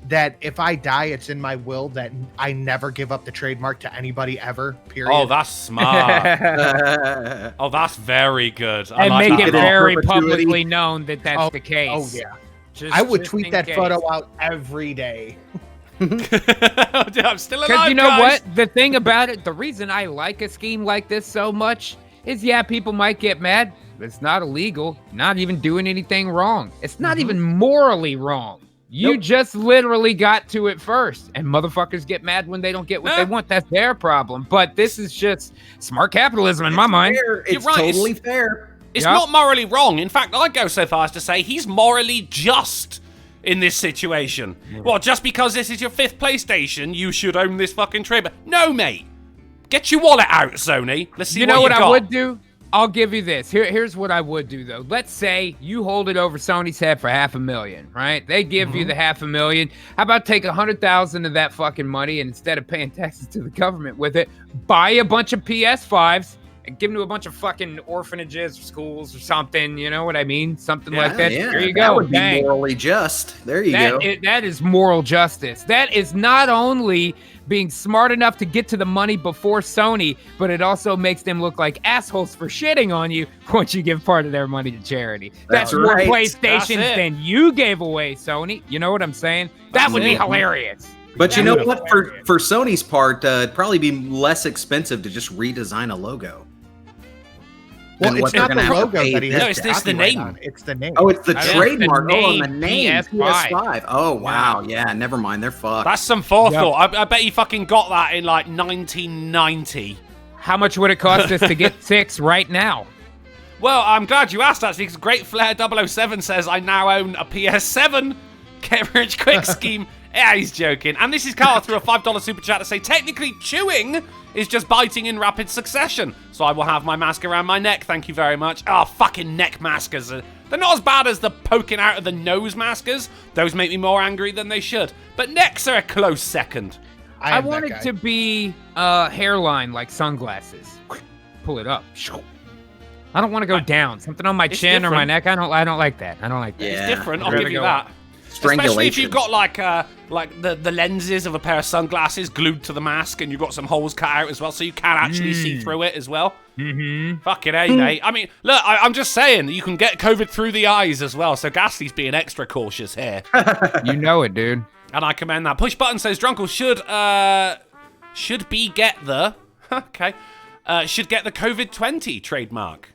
that if I die, it's in my will that I never give up the trademark to anybody ever. Period. Oh, that's smart. Oh, that's very good. I And like make that it a lot. very Perpetuity. publicly known that that's the case. Oh yeah. Just- I would just tweet in that case. photo out every day. I'm still alive, Because you know guys. what? The thing about it, the reason I like a scheme like this so much is, yeah, people might get mad. But it's not illegal. Not even doing anything wrong. It's not even morally wrong. You just literally got to it first. And motherfuckers get mad when they don't get what they want. That's their problem. But this is just smart capitalism in my mind. Fair. It's You're right, totally fair. It's Yeah. not morally wrong. In fact, I'd go so far as to say he's morally just in this situation. Well, just because this is your 5th PlayStation, you should own this fucking trademark. No, mate. Get your wallet out, Sony. Let's see You know what what got. I would do? I'll give you this. Here's what I would do, though. Let's say you hold it over Sony's head for $500,000, right? They give you the $500,000. How about take $100,000 of that fucking money, and instead of paying taxes to the government with it, buy a bunch of PS5s and give them to a bunch of fucking orphanages or schools or something. You know what I mean? Something like that. Yeah, There you that go. would be Bang. morally just. There you go. That is moral justice. That is not only being smart enough to get to the money before Sony, but it also makes them look like assholes for shitting on you once you give part of their money to charity. That's right. more That's PlayStations it. than you gave away, Sony. You know what I'm saying? That would be it. hilarious. But you Yeah. know what? For Sony's part, it'd probably be less expensive to just redesign a logo. Well, than what it's they're not the gonna have to logo pay that he to- has No, it's the copyright name. on. It's the name. Oh, it's the I think trademark. the Oh, the name, name. PS5. PS5. Oh, wow. Yeah, never mind. They're fucked. That's some forethought. I bet he fucking got that in like 1990. How much would it cost us to get 6 right now? Well, I'm glad you asked, actually, because Great Flair 007 says I now own a PS7. Get rich quick scheme. Yeah, he's joking. And this is Carl through a $5 super chat to say, technically chewing is just biting in rapid succession. So I will have my mask around my neck. Thank you very much. Oh, fucking neck maskers. They're not as bad as the poking out of the nose maskers. Those make me more angry than they should. But necks are a close second. I want it to be hairline like sunglasses. Pull it up. I don't want to go down. Something on my It's chin or my different. neck. I don't like that. I don't like that. Yeah. It's different, I'll I'd give rather you go that. Especially if Strangulation. you've got like the lenses of a pair of sunglasses glued to the mask and you've got some holes cut out as well, so you can actually see through it as well. Mm-hmm. Fucking A, mate. I mean, look, I'm just saying, you can get COVID through the eyes as well, so Ghastly's being extra cautious here. You know it, dude. And I commend that. Push Button says, Drunkle should get the COVID-20 trademark.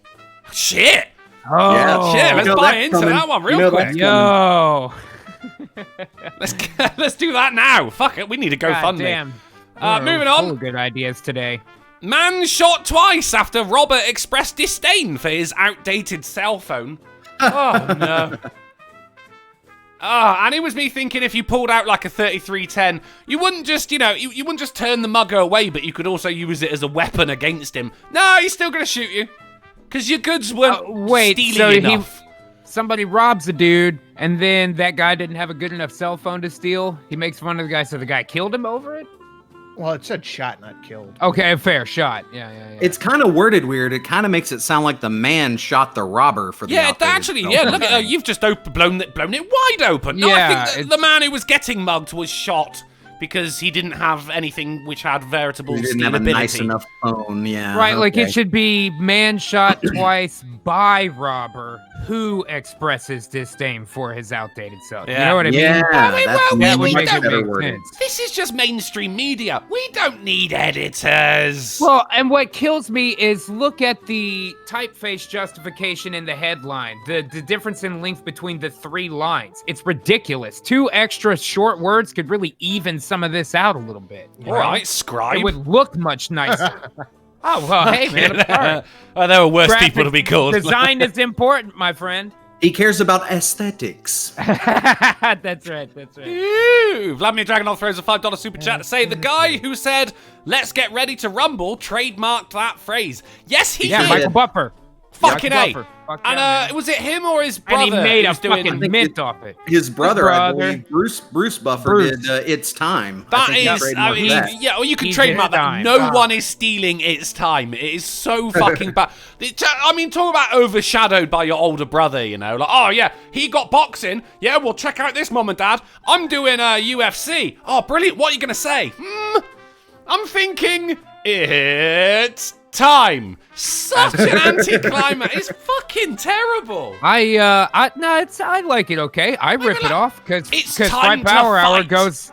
Shit! Oh, Yeah. Shit, You let's know buy that's into coming. that one You real know quick. that's yo. Let's do that now. Fuck it, we need to go God fund me. damn. Moving Full on. of good ideas today. Man shot twice after Robert expressed disdain for his outdated cell phone. Oh, no. And it was me thinking if you pulled out like a 3310, you wouldn't just, you wouldn't just turn the mugger away, but you could also use it as a weapon against him. No, he's still going to shoot you. Because your goods weren't stealing enough. Somebody robs a dude, and then that guy didn't have a good enough cell phone to steal. He makes fun of the guy, so the guy killed him over it? Well, it said shot, not killed. Okay, fair shot. Yeah. It's kind of worded weird. It kind of makes it sound like the man shot the robber for the Yeah, outdated actually, cell yeah, phone. look at you've just blown it wide open. No, Yeah, I think the man who was getting mugged was shot because he didn't have anything which had veritable He didn't have a stealability. nice enough phone, yeah. Right, like okay. it should be man shot twice by robber who expresses disdain for his outdated self. You Yeah. know what I mean? Yeah, I mean, that's well, That would we make don't it better make worded. sense. This is just mainstream media. We don't need editors. Well, and what kills me is look at the typeface justification in the headline. The difference in length between the 3 lines. It's ridiculous. 2 extra short words could really even some of this out a little bit. you All know? right, scribe. It would look much nicer. Oh, well, hey, man. I'm sorry. Well, there were worse Graphic people to be called. Design is important, my friend. He cares about aesthetics. That's right. Ooh, Vladimir Dragonov throws a $5 super chat to say the guy who said, "Let's get ready to rumble," trademarked that phrase. Yes, he Yeah, did. Michael Buffer. Fucking A. Michael Buffer. Fuck And yeah, man. was it him or his And brother? he made a who's doing- fucking think mint off it. His brother, I brother. believe, Bruce Buffer Bruce. did It's Time. That I think he is, I trademarked mean, that. yeah, or you can He's trademark his that. time. No one is stealing It's Time. It is so fucking bad. I mean, talk about overshadowed by your older brother, you know? Like, oh, yeah, he got boxing. Yeah, well, check out this, Mum and Dad. I'm doing UFC. Oh, brilliant. What are you going to say? I'm thinking, it's time. Such an anticlimax. It's fucking terrible. I like it. Okay, I rip it off because it's Fright time to Power Hour fight. goes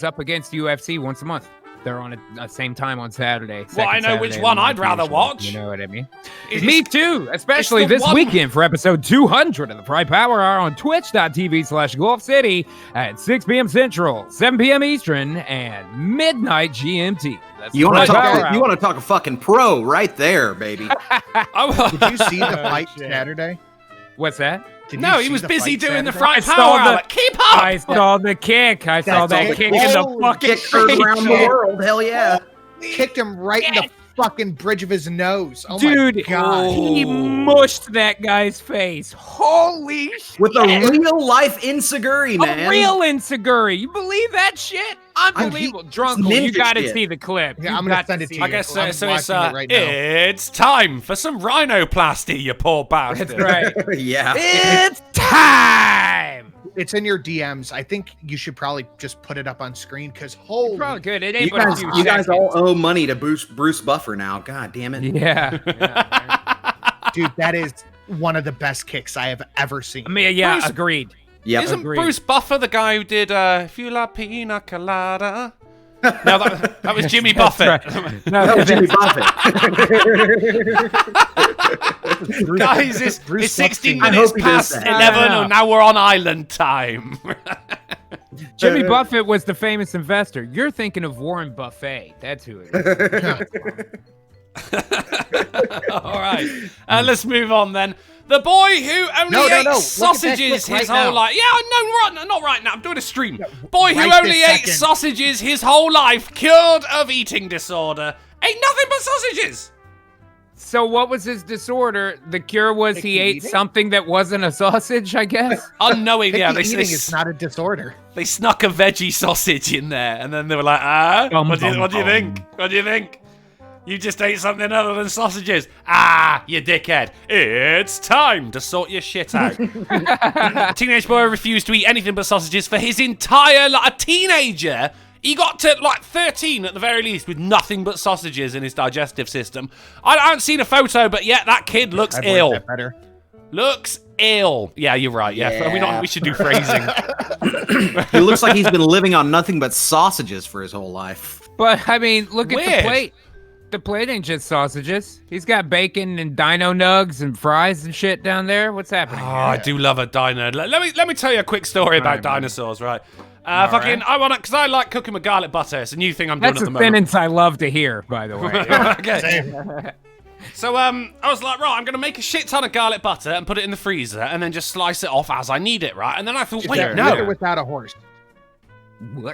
up against UFC once a month. They're on the same time on Saturday. Well, I second know which Saturday one of the I'd month rather usually. watch. You know what I mean? It's- Me too, especially it's the this one- weekend for episode 200 of the Fright Power Hour on twitch.tv/Golf City at 6 p.m. Central, 7 p.m. Eastern, and midnight GMT. That's You the want to Fright Power talk? Hour. You want to talk a fucking pro right there, baby? Oh, Did you see the fight shit. Saturday? What's that? Did no, you he see was the busy fight doing the Saturday? Fright I Power saw the- Hour. Keep up. I saw the kick. I saw That's that it. kick in the Holy fucking Kick heard face. around the world. Hell yeah! Kicked him right in the fucking bridge of his nose. Oh Dude, my god! he mushed that guy's face. Holy shit. With a real life insecurity, man. A real insecurity. You believe that shit? Unbelievable. Drunkle, you ninja gotta shit. see the clip. Yeah, You I'm gonna got send it to you. I guess I'm so. It's watching it right now. it's time for some rhinoplasty, you poor bastard. That's right. yeah. It's time. It's in your DMs. I think you should probably just put it up on screen because holy. Probably good. It ain't You but a guys, few you guys seconds. all owe money to Bruce Buffer now. God damn it. Yeah. Dude, that is one of the best kicks I have ever seen. I mean, yeah, Bruce- agreed. Yep. Isn't Agreed. Bruce Buffer the guy who did If You Love Pina Colada? No, that was Jimmy Buffett. Right. That was Jimmy Buffett. Guys, it's 16 I minutes hope he does past that. 11, and now we're on island time. Jimmy Buffett was the famous investor. You're thinking of Warren Buffett. That's who it is. All right, let's move on then. The boy who only ate sausages his whole life. Yeah, no, not right now. I'm doing a stream. Boy who right only this ate second. sausages his whole life, cured of eating disorder, ate nothing but sausages. So what was his disorder? The cure was he ate eating? something that wasn't a sausage, I guess. Unknowing, yeah, Picky eating is not a disorder. they snuck a veggie sausage in there, and then they were like, what do you think? What do you think? You just ate something other than sausages. You dickhead. It's time to sort your shit out. Teenage boy refused to eat anything but sausages for his entire life. A teenager, he got to like 13 at the very least with nothing but sausages in his digestive system. I haven't seen a photo, but yeah, that kid looks I'd like ill. that better. Looks ill. Yeah, you're right. Yeah. We should do phrasing. He looks like he's been living on nothing but sausages for his whole life. But I mean, look at Weird. the plate. The plate ain't just sausages. He's got bacon and dino nugs and fries and shit down there. What's happening? Oh, I do love a dino. Let me tell you a quick story about dinosaurs, right? Because I like cooking with garlic butter. It's a new thing I'm doing That's at a the moment. sentence I love to hear, by the way. Okay. So I was like, right, I'm gonna make a shit ton of garlic butter and put it in the freezer, and then just slice it off as I need it, right? And then I thought, wait, With or no, without a horse.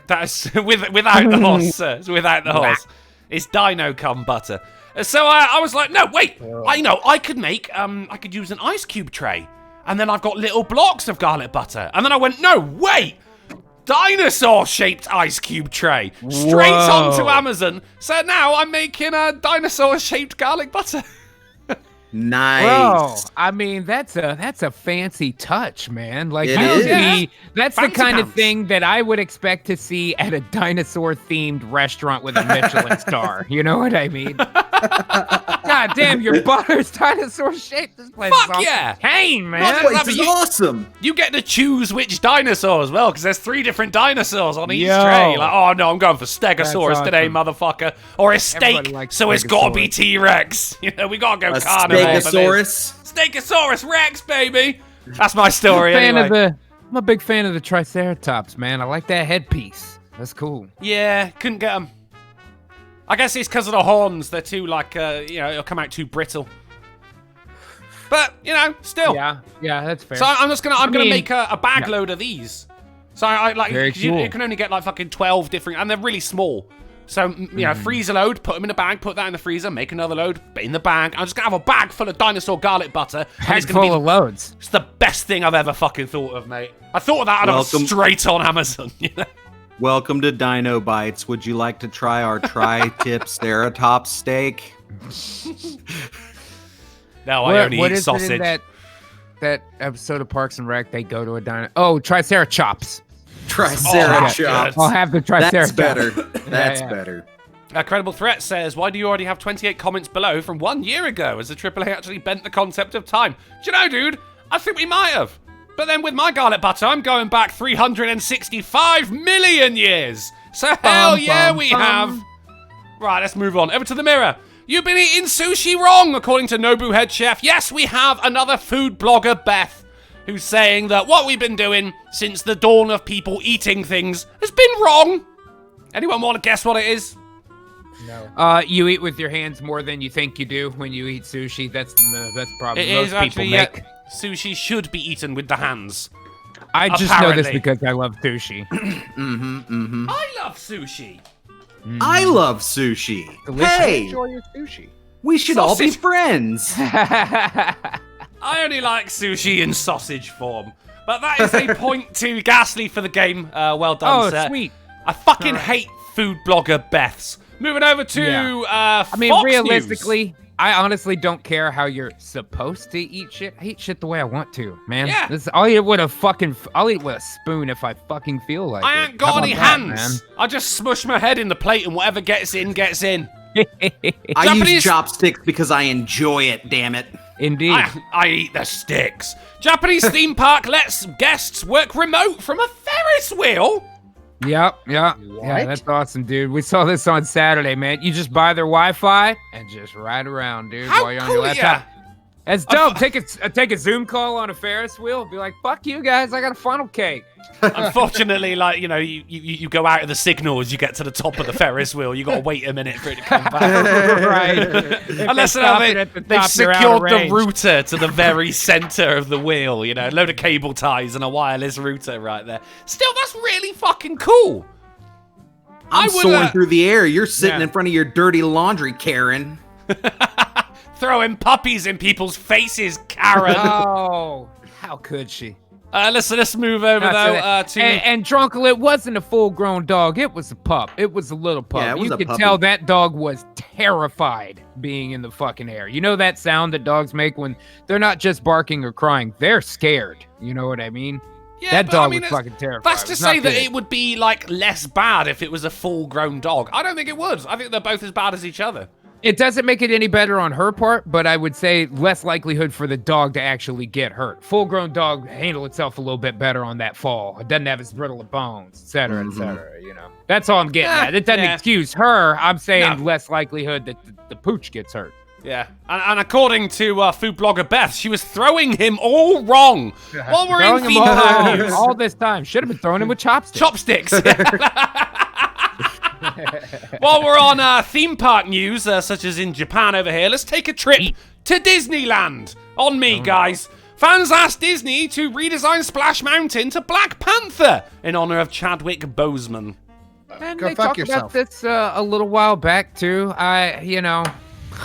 that's without the horse, sir. It's without the horse. It's dino cum butter. So I was like, no, wait. I could make I could use an ice cube tray, and then I've got little blocks of garlic butter, and then I went, no, wait. Dinosaur-shaped ice cube tray straight Whoa. onto Amazon. So now I'm making a dinosaur-shaped garlic butter. Nice. Bro, I mean that's a fancy touch, man. Like It usually is. that's Fancy the kind of pants. thing that I would expect to see at a dinosaur-themed restaurant with a Michelin star. You know what I mean? God damn, your butter's dinosaur-shaped. This place Fuck is off yeah. the chain, man. Fuck This place is awesome. You get to choose which dinosaur as well, because there's 3 different dinosaurs on each Yo. tray. Like, oh no, I'm going for Stegosaurus today, awesome. motherfucker. Or a Everybody steak, likes so it's got to be Stegosaurus. T-Rex. You know, we got to go A carnivore for this. Stegosaurus. Stegosaurus Rex, baby. That's my story I'm anyway. a big fan of the Triceratops, man. I like that headpiece. That's cool. Yeah, couldn't get them. I guess it's because of the horns. They're too, like, it'll come out too brittle. But, still. Yeah, that's fair. So I'm gonna mean, make a bag load of these. So I like, Very 'cause you cool. can only get like fucking 12 different, and they're really small. So freeze a load, put them in a bag, put that in the freezer, make another load, in the bag. I'm just gonna have a bag full of dinosaur garlic butter. and Bag it's gonna be full of loads. It's the best thing I've ever fucking thought of, mate. I thought of that and I was Welcome. straight on Amazon. You know? Welcome to Dino Bites. Would you like to try our tri-tip Ceratops steak? No, I only what eat is sausage. it in that episode of Parks and Rec? They go to a dino. Oh, Triceratops. Triceratops. God. I'll have the Triceratops. That's better. That's yeah. better. Credible Threat says, why do you already have 28 comments below from 1 year ago? Has the AAA actually bent the concept of time? Do you know, dude? I think we might have. But then with my garlic butter, I'm going back 365 million years. So hell yeah, we have. Right, let's move on. Over to the mirror. You've been eating sushi wrong, according to Nobu Head Chef. Yes, we have another food blogger, Beth, who's saying that what we've been doing since the dawn of people eating things has been wrong. Anyone want to guess what it is? You eat with your hands more than you think you do when you eat sushi. That's probably It most is people actually, make. sushi should be eaten with the hands. I just know this apparently. because I love sushi. I love sushi. I love sushi. Hey, Enjoy your sushi. we should all be Sausage. friends. I only like sushi in sausage form. But that is a point to Ghastly for the game. Well done, Oh, sir. sweet. I fucking hate food blogger Beths. Moving over to Yeah. I mean, Fox realistically, News. I honestly don't care how you're supposed to eat shit. I eat shit the way I want to, man. Yeah. I'll eat with a spoon if I fucking feel like I it. ain't got How any about hands. I just smush my head in the plate and whatever gets in, gets in. I Japanese- use chopsticks because I enjoy it, damn it. Indeed. I eat the sticks. Japanese theme park lets guests work remote from a Ferris wheel. Yep. Yeah, that's awesome, dude. We saw this on Saturday, man. You just buy their Wi-Fi and just ride around, dude, How while you're on cool, your laptop. yeah. That's dope. Take a Zoom call on a Ferris wheel. Be like, fuck you guys, I got a funnel cake. Unfortunately, like, you know, you go out of the signal as you get to the top of the Ferris wheel. You got to wait a minute for it to come back. Right. Unless they've secured the router to the very center of the wheel, you know, a load of cable ties and a wireless router right there. Still, that's really fucking cool. I'm soaring through the air. You're sitting in front of your dirty laundry, Karen. Throwing puppies in people's faces, Karen. Oh, how could she? Let's move over to and Drunkle, it wasn't a full-grown dog. It was a pup. It was a little pup. Yeah, it was you a could puppy. tell that dog was terrified being in the fucking air. You know that sound that dogs make when they're not just barking or crying; they're scared. You know what I mean? Yeah, that but, dog I mean, was fucking terrified. That's to It's not say that good. it would be like less bad if it was a full-grown dog. I don't think it would. I think they're both as bad as each other. It doesn't make it any better on her part, but I would say less likelihood for the dog to actually get hurt. Full-grown dog handle itself a little bit better on that fall. It doesn't have as brittle of bones, et cetera, et cetera, you know. That's all I'm getting at. It doesn't excuse her. I'm saying less likelihood that the pooch gets hurt. Yeah, and according to food blogger Beth, she was throwing him all wrong. While we're in theme park news, all this time. Should have been throwing him with chopsticks. Chopsticks. While we're on theme park news, such as in Japan over here, let's take a trip to Disneyland. On me, guys. Fans asked Disney to redesign Splash Mountain to Black Panther in honor of Chadwick Boseman. And Go they fuck talked yourself. about this a little while back too. I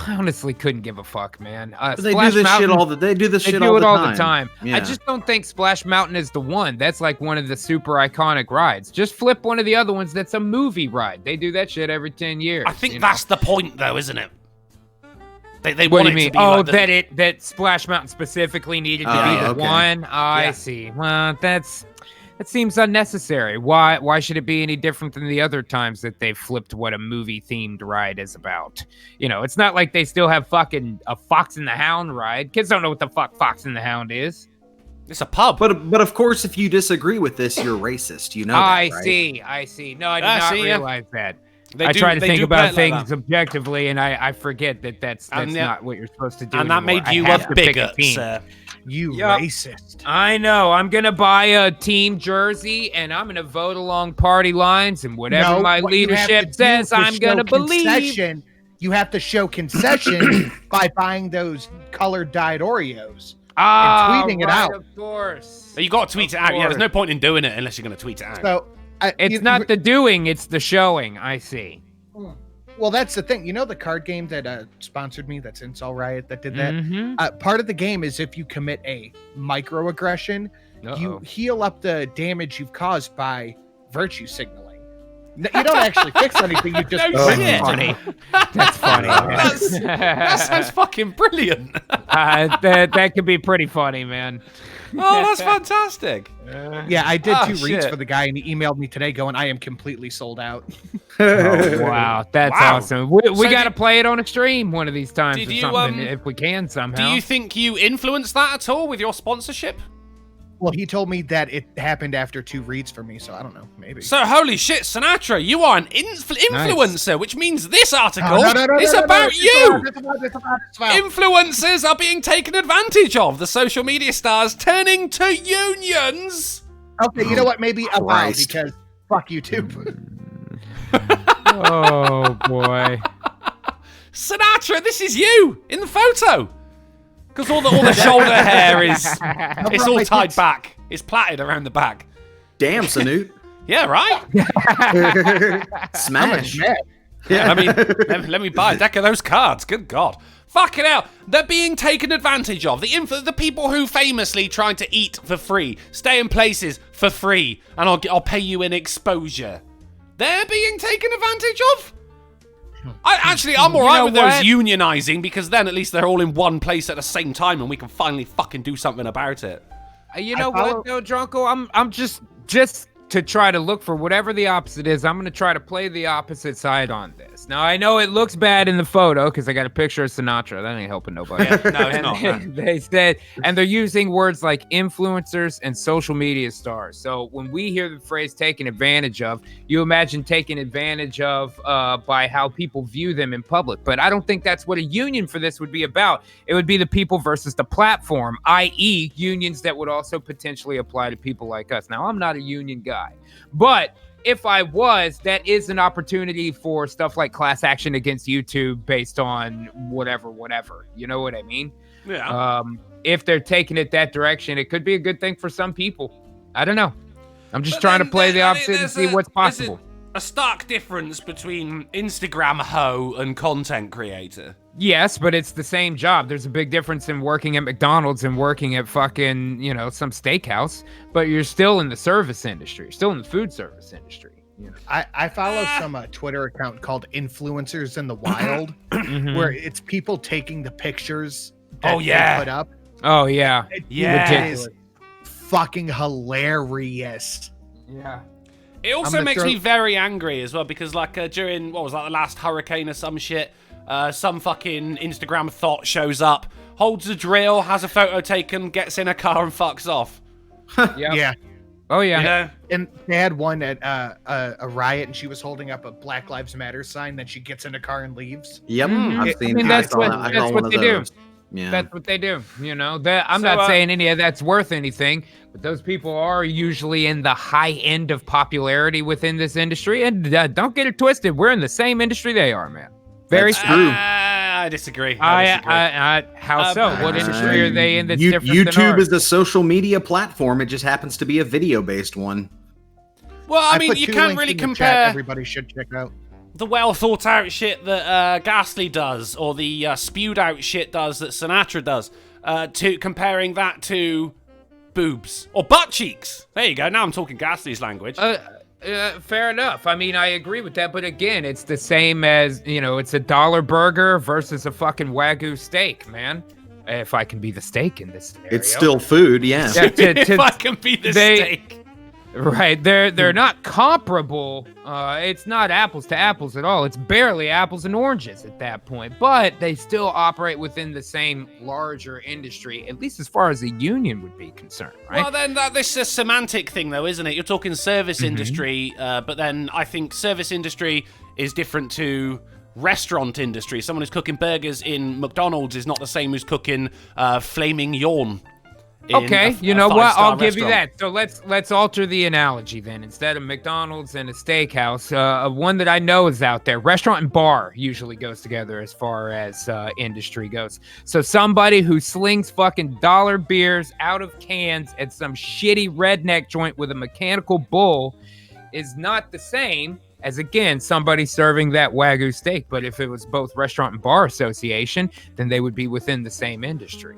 honestly couldn't give a fuck, man. But they Splash do this Mountain, shit all the. They do this They shit do all it the all time. the time. Yeah. I just don't think Splash Mountain is the one. That's like one of the super iconic rides. Just flip one of the other ones that's a movie ride. They do that shit every 10 years. I think you that's the point, though, isn't it? They What want do you it mean? to be Oh, like that Splash Mountain specifically needed to be the okay. one? I see. Well, that seems unnecessary. Why should it be any different than the other times that they've flipped what a movie-themed ride is about? You know, it's not like they still have fucking a Fox and the Hound ride. Kids don't know what the fuck Fox and the Hound is. It's a pub. But of course, if you disagree with this, you're racist. You know that, right? I see. No, I did not see, yeah. realize that. They I do- try to they think do play about it like things that. objectively, and I forget that's And yeah. not what you're supposed to do. And that anymore. made I you have a to pick bigot, team. sir. You Yup. racist. I know. I'm gonna buy a team jersey, and I'm gonna vote along party lines, and whatever No, my what you have leadership to do says, to I'm show gonna believe. concession, you have to show concession by buying those colored dyed Oreos. tweeting it right, out. Of course. You got to tweet it out. Yeah, there's no course. point in doing it unless you're going to tweet it out. So It's not the doing; it's the showing. I see. Well, that's the thing. You know the card game that sponsored me, that's Insult Riot, that did that? Mhm. Part of the game is if you commit a microaggression, you heal up the damage you've caused by virtue signaling. You don't actually fix anything, you just... No That's shit. funny. That's funny. That sounds fucking brilliant. That could be pretty funny, man. Oh, that's fantastic. Yeah, I did Oh, 2 reads shit. for the guy, and he emailed me today going, I am completely sold out. Oh, wow, that's Wow. awesome. We So got to did- play it on a stream one of these times Did or you, something, if we can somehow. Do you think you influenced that at all with your sponsorship? Well, he told me that it happened after 2 reads for me, so I don't know, maybe. So, holy shit, Sinatra, you are an influencer, which means this article No, is no, about it's you. about- it's about- Influencers are being taken advantage of. The social media stars turning to unions. Okay, you know what? Maybe a while, Christ. because fuck YouTube. Oh boy. Sinatra, this is you in the photo. Because all the shoulder hair is it's all tied back. It's plaited around the back. Damn, Sanute. Yeah, right? Smash. Yeah, I mean, let me buy a deck of those cards. Good God. Fucking hell. They're being taken advantage of. The people who famously try to eat for free, stay in places for free, and I'll pay you in exposure. They're being taken advantage of? I'm all right with those unionizing, because then at least they're all in one place at the same time and we can finally fucking do something about it. You know follow- what, though, Drunko? I'm just to try to look for whatever the opposite is. I'm going to try to play the opposite side on this. Now, I know it looks bad in the photo because I got a picture of Sinatra. That ain't helping nobody. No, it's not. No. They said, and they're using words like influencers and social media stars. So when we hear the phrase taken advantage of, you imagine taken advantage of by how people view them in public. But I don't think that's what a union for this would be about. It would be the people versus the platform, i.e. unions that would also potentially apply to people like us. Now, I'm not a union guy, but if I was, that is an opportunity for stuff like class action against YouTube based on whatever. You know what I mean? Yeah. If they're taking it that direction, it could be a good thing for some people. I don't know. I'm just trying to play the opposite and see what's possible. A stark difference between Instagram hoe and content creator. Yes, but it's the same job. There's a big difference in working at McDonald's and working at fucking, some steakhouse, but you're still in the service industry. You're still in the food service industry. You know? I follow some Twitter account called Influencers in the Wild, where it's people taking the pictures that they put up. Oh, yeah. It is fucking hilarious. Yeah. It also makes me very angry as well because, during the last hurricane or some shit, some fucking Instagram thought shows up, holds a drill, has a photo taken, gets in a car and fucks off. Yeah. Oh, yeah. And they had one at a riot, and she was holding up a Black Lives Matter sign. Then she gets in a car and leaves. Yep, I've seen. That's what they do. Yeah, that's what they do. I'm not saying any of that's worth anything, but those people are usually in the high end of popularity within this industry. And don't get it twisted, we're in the same industry they are, man. Very true. I disagree. How so? What industry are they in that's different YouTube than ours? is a social media platform. It just happens to be a video-based one. Well, I mean, you can't really compare. Everybody should check out the well thought out shit that Ghastly does, or the spewed out shit does that Sinatra does, to comparing that to boobs or butt cheeks. There you go. Now I'm talking Ghastly's language. Fair enough. I mean, I agree with that, but again, it's the same as it's a dollar burger versus a fucking Wagyu steak, man. If I can be the steak in this scenario, it's still food, yeah. If I can be the steak. Right, they're not comparable. It's not apples to apples at all. It's barely apples and oranges at that point. But they still operate within the same larger industry, at least as far as the union would be concerned, right? Well, then this is a semantic thing, though, isn't it? You're talking service industry, but then I think service industry is different to restaurant industry. Someone who's cooking burgers in McDonald's is not the same who's cooking flaming yawn. Okay, you know what? I'll give you that. So let's alter the analogy then. Instead of McDonald's and a steakhouse, one that I know is out there. Restaurant and bar usually goes together as far as industry goes. So somebody who slings fucking dollar beers out of cans at some shitty redneck joint with a mechanical bull is not the same as, again, somebody serving that Wagyu steak. But if it was both restaurant and bar association, then they would be within the same industry.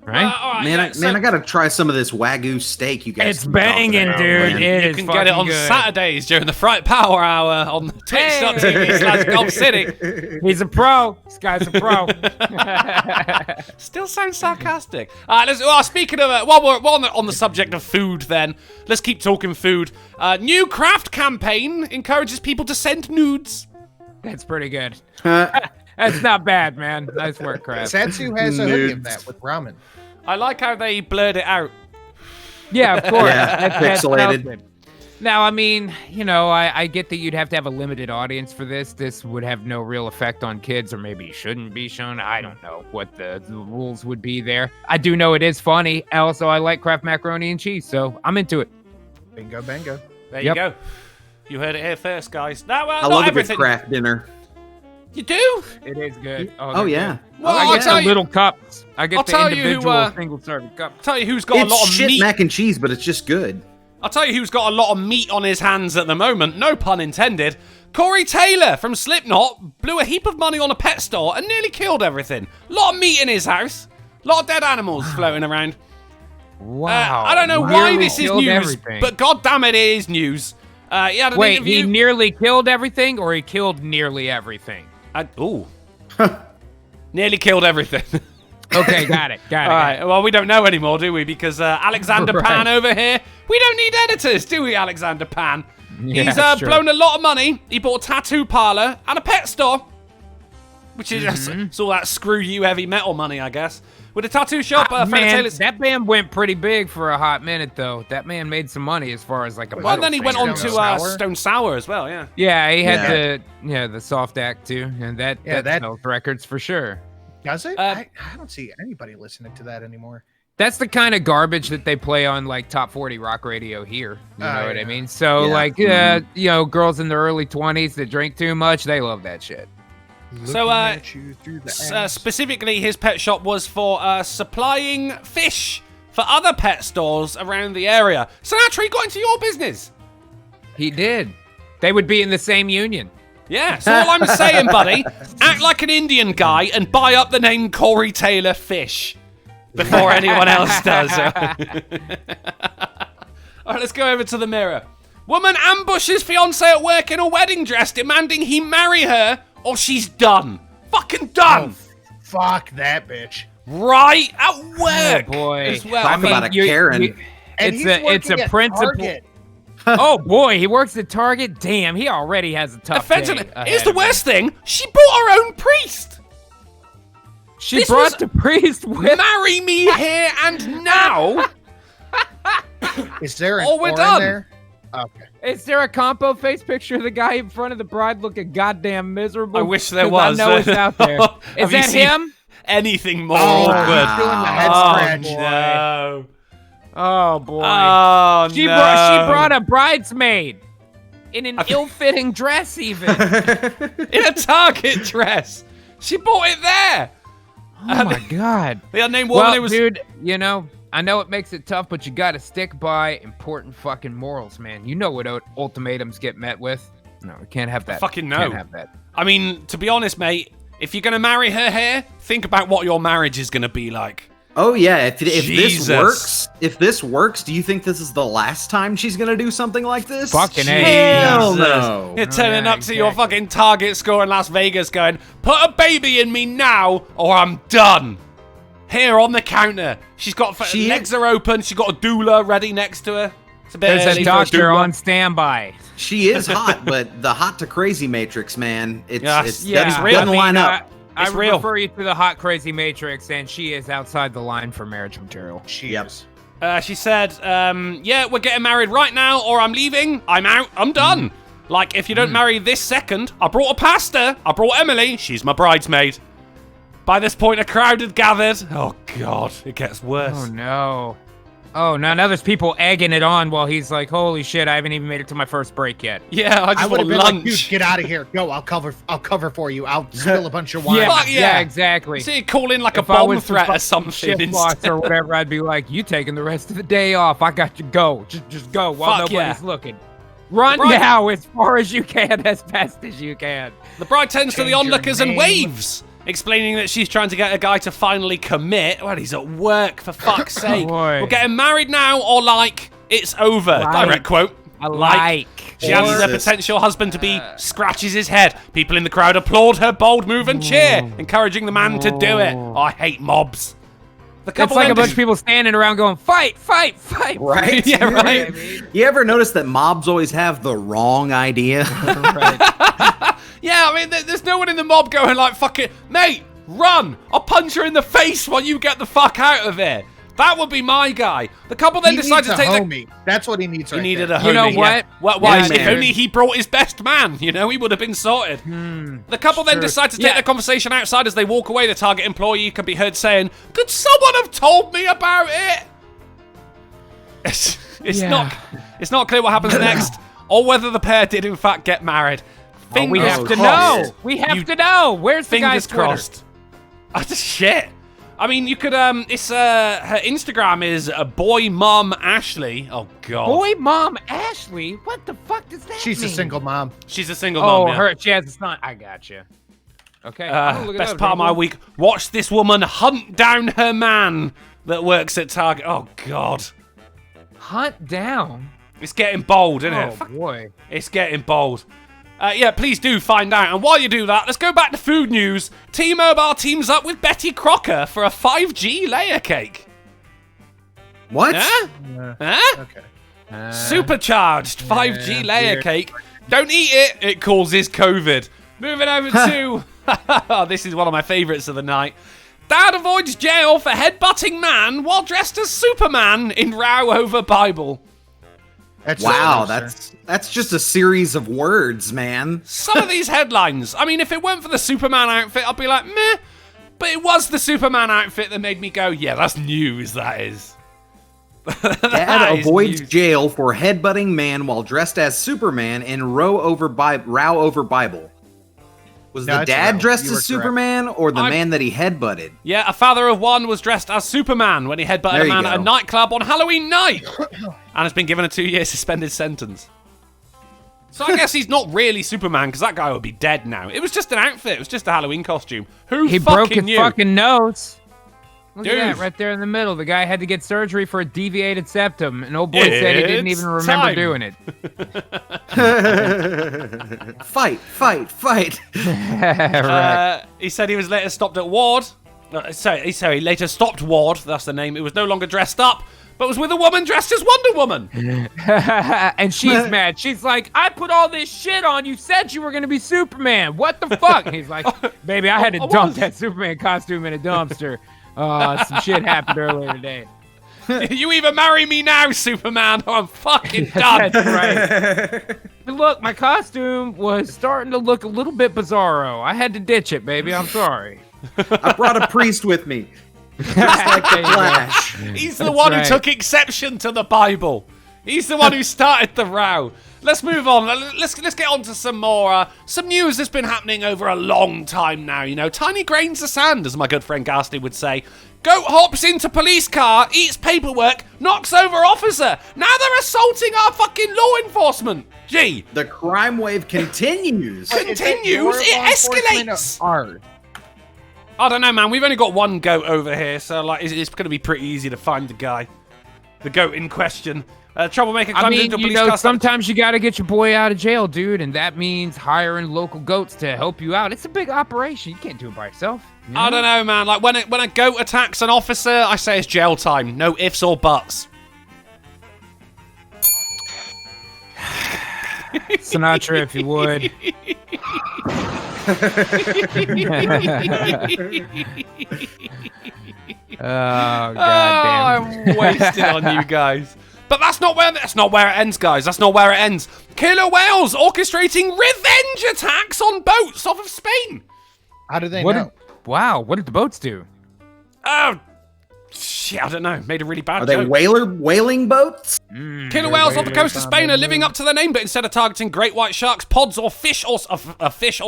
Right? I gotta try some of this Wagyu steak you guys. It's banging, dude. You can get it on Saturdays during the Fright Power Hour on Twitch.tv/Golf City. He's a pro. This guy's a pro. Still sounds sarcastic. Speaking of, while we're on the subject of food, then let's keep talking food. New craft campaign encourages people to send nudes. That's pretty good. That's not bad, man. Nice work, Craft. Satsu has a hoodie of that with ramen. I like how they blurred it out. Yeah, of course. Pixelated. Now, I mean, I get that you'd have to have a limited audience for this. This would have no real effect on kids, or maybe shouldn't be shown. I don't know what the rules would be there. I do know it is funny. Also, I like Kraft macaroni and cheese, so I'm into it. Bingo, bango. There you go. You heard it here first, guys. Now, I love a good Kraft dinner. You do? It is good. Oh yeah. Good. Well, I get the little cups. I get the individual single-serving cup. I'll tell you who's got a lot of meat. Mac and cheese, but it's just good. I'll tell you who's got a lot of meat on his hands at the moment. No pun intended. Corey Taylor from Slipknot blew a heap of money on a pet store and nearly killed everything. A lot of meat in his house. A lot of dead animals floating around. Wow. I don't know why this is news, but goddamn it is news. He had an interview. He nearly killed everything, or he killed nearly everything? Nearly killed everything. Okay, got it. All right. Well, we don't know anymore, do we? Because Alexander Right. Pan over here, we don't need editors, do we, Alexander Pan? Yeah, He's that's true. blown a lot of money. He bought a tattoo parlor and a pet store, which is it's all that screw you heavy metal money, I guess. With a tattoo shop, Fred Man, Taylor's. that band went pretty big for a hot minute, though. That man made some money as far as like a. Well, and then he went on Stone to Sour? Stone Sour as well, yeah. Yeah, he had the soft act too, and that that- sells records for sure. Does it? Uh, I don't see anybody listening to that anymore. That's the kind of garbage that they play on like top 40 rock radio here. You know what I yeah. mean? So like, girls in their early 20s that drink too much, they love that shit. So, Looking at you through the ass. specifically, his pet shop was for supplying fish for other pet stores around the area. So naturally, he got into your business. He did. They would be in the same union. Yeah, so all I'm saying, buddy, act like an Indian guy and buy up the name Corey Taylor Fish before anyone else does. All right, let's go over to the mirror. Woman ambushes fiancé at work in a wedding dress, demanding he marry her or she's done. Fucking done. Oh, fuck that bitch. Right at work. Oh, boy. As well. Talk about a Karen. And It's he's it's working a at principle. Target. Oh boy, he works at Target. Damn, he already has a tough day. Effectively, ahead here's the of him. worst thing. She bought her own priest. She This brought was- the priest with. Marry me here and now. Is there an Oh, we're or done. in there? Okay. Is there a compo face picture of the guy in front of the bride looking goddamn miserable? I wish there 'Cause was. I know it's out there. Have Is you that seen him? Anything more Oh, awkward? he's doing the head Oh, scratch. no. Oh boy. Oh, She no. brought a bridesmaid in an ill-fitting dress, even. in a Target dress. She bought it there. Oh my god. The unnamed woman Well, who was. dude, you know, I know it makes it tough, but you got to stick by important fucking morals, man. You know what ultimatums get met with. No, we can't have that. fucking know. Can't have that. I mean, to be honest, mate, if you're gonna marry her here, think about what your marriage is gonna be like. Oh yeah, if Jesus. this works, do you think this is the last time she's gonna do something like this? Fucking A. Hell Jesus. no. You're turning yeah, up to your exactly. fucking Target store in Las Vegas going, put a baby in me now or I'm done. Here on the counter. She's got legs are open. She's got a doula ready next to her. It's a bit There's early a for doctor doula. on standby. She is hot, but the hot to crazy matrix, man, it's Yes. it Yeah, doesn't, real. doesn't line up. I It's real. refer you to the hot crazy matrix, and she is outside the line for marriage material. She Yep. is. She said, yeah, we're getting married right now or I'm leaving. I'm out. I'm done. Like, if you don't marry this second, I brought a pastor. I brought Emily. She's my bridesmaid. By this point, a crowd had gathered. Oh, God. It gets worse. Oh no. Oh, now there's people egging it on while he's like, holy shit, I haven't even made it to my first break yet. Yeah, I I just would want have been lunch. like, dude, get out of here. Go, I'll cover for you. I'll spill a bunch of wine. Yeah, Fuck yeah. yeah, exactly. See, call in like If a I bomb was the threat or fucking something shift boss instead. or whatever, I'd be like, you taking the rest of the day off. I got you. Go. Just go while Fuck nobody's yeah. looking. Run Right. now as far as you can, as fast as you can. The bride turns to the Change your onlookers and name. waves, explaining that she's trying to get a guy to finally commit. Well, he's at work, for fuck's sake. boy. We're getting married now or like, it's over. Like. Direct quote. She asks her Jesus. potential husband to be, scratches his head. People in the crowd applaud her bold move and cheer, encouraging the man to do it. Oh, I hate mobs. The It's couple like a then bunch of people standing around going, fight, fight, fight. Right? Yeah, right. You ever notice that mobs always have the wrong idea? Yeah, I mean, there's no one in the mob going like, fuck it, mate, run! I'll punch her in the face while you get the fuck out of here. That would be my guy. The couple then He decided to needs a take the... homie. That's what he needs. He right needed there. a homie. You know yeah. what? Why? Yeah, If man. only he brought his best man, you know, he would have been sorted. The couple then decide to take Yeah. the conversation outside. As they walk away, the Target employee can be heard saying, could someone have told me about it? It's not clear what happens next, or whether the pair did in fact get married. Oh, we Fingers have to crossed. know. We have You- to know. Where's the Fingers guy's Twitter? crossed. Shit. I mean, you could, it's, her Instagram is boy mom Ashley. Oh, God. Boy, mom, Ashley. What the fuck does that She's a mean? single mom. She's a single Oh, mom. Yeah. she has a son. I gotcha. Okay. I'll look it Best up, part of my Rumble. week. Watch this woman hunt down her man that works at Target. Oh, God. Hunt down. It's getting bold, isn't Oh it? boy. It's getting bold. Yeah, please do find out. And while you do that, let's go back to food news. T-Mobile teams up with Betty Crocker for a 5G layer cake. What? Huh? Okay. Supercharged 5G layer cake. Don't eat it. It causes COVID. Moving over to... this is one of my favorites of the night. Dad avoids jail for headbutting man while dressed as Superman in row over Bible. Wow, that's just a series of words, man. Some of these headlines. I mean, if it weren't for the Superman outfit, I'd be like, meh. But it was the Superman outfit that made me go, yeah, that's news, that is. Dad avoids jail for headbutting man while dressed as Superman in row over Bible. Was the dad dressed as Superman or the man that he headbutted? Yeah, a father of one was dressed as Superman when he headbutted a man at a nightclub on Halloween night and has been given a 2-year suspended sentence. So I guess he's not really Superman because that guy would be dead now. It was just an outfit. It was just a Halloween costume. He broke his fucking nose. Look Dude. at that right there in the middle. The guy had to get surgery for a deviated septum, and old boy said he didn't even remember doing it. Fight. Right. He said he was later stopped at Ward. Sorry, later stopped Ward. That's the name. It was no longer dressed up, but was with a woman dressed as Wonder Woman. And she's mad. She's like, I put all this shit on. You said you were going to be Superman. What the fuck? And he's like, baby, I had to dump that Superman costume in a dumpster. Some shit happened earlier today. You either marry me now, Superman, or I'm fucking done. That's right. But look, my costume was starting to look a little bit bizarro. I had to ditch it, baby. I'm sorry. I brought a priest with me. Just like the Flash. He's the one who took exception to the Bible. He's the one who started the row. Let's move on. Let's get on to some more some news that's been happening over a long time now. You know, tiny grains of sand, as my good friend Ghastly would say. Goat hops into police car, eats paperwork, knocks over officer. Now they're assaulting our fucking law enforcement. Gee. The crime wave continues. It escalates. Hard. I don't know, man. We've only got one goat over here, so like it's going to be pretty easy to find the guy. The goat in question. Troublemaker climbs into a police car. Sometimes you got to get your boy out of jail, dude, and that means hiring local goats to help you out. It's a big operation. You can't do it by yourself. You know? I don't know, man. Like when a goat attacks an officer, I say it's jail time. No ifs or buts. Sinatra, if you would. Oh, goddamn. I'm wasted on you guys. But that's not where it ends, guys. That's not where it ends. Killer whales orchestrating revenge attacks on boats off of Spain. How do they know? What did the boats do? Oh, shit, I don't know. Made a really bad Are joke. they whaling boats? Killer whales off the coast of Spain are living up to their name, but instead of targeting great white sharks, pods, or fish or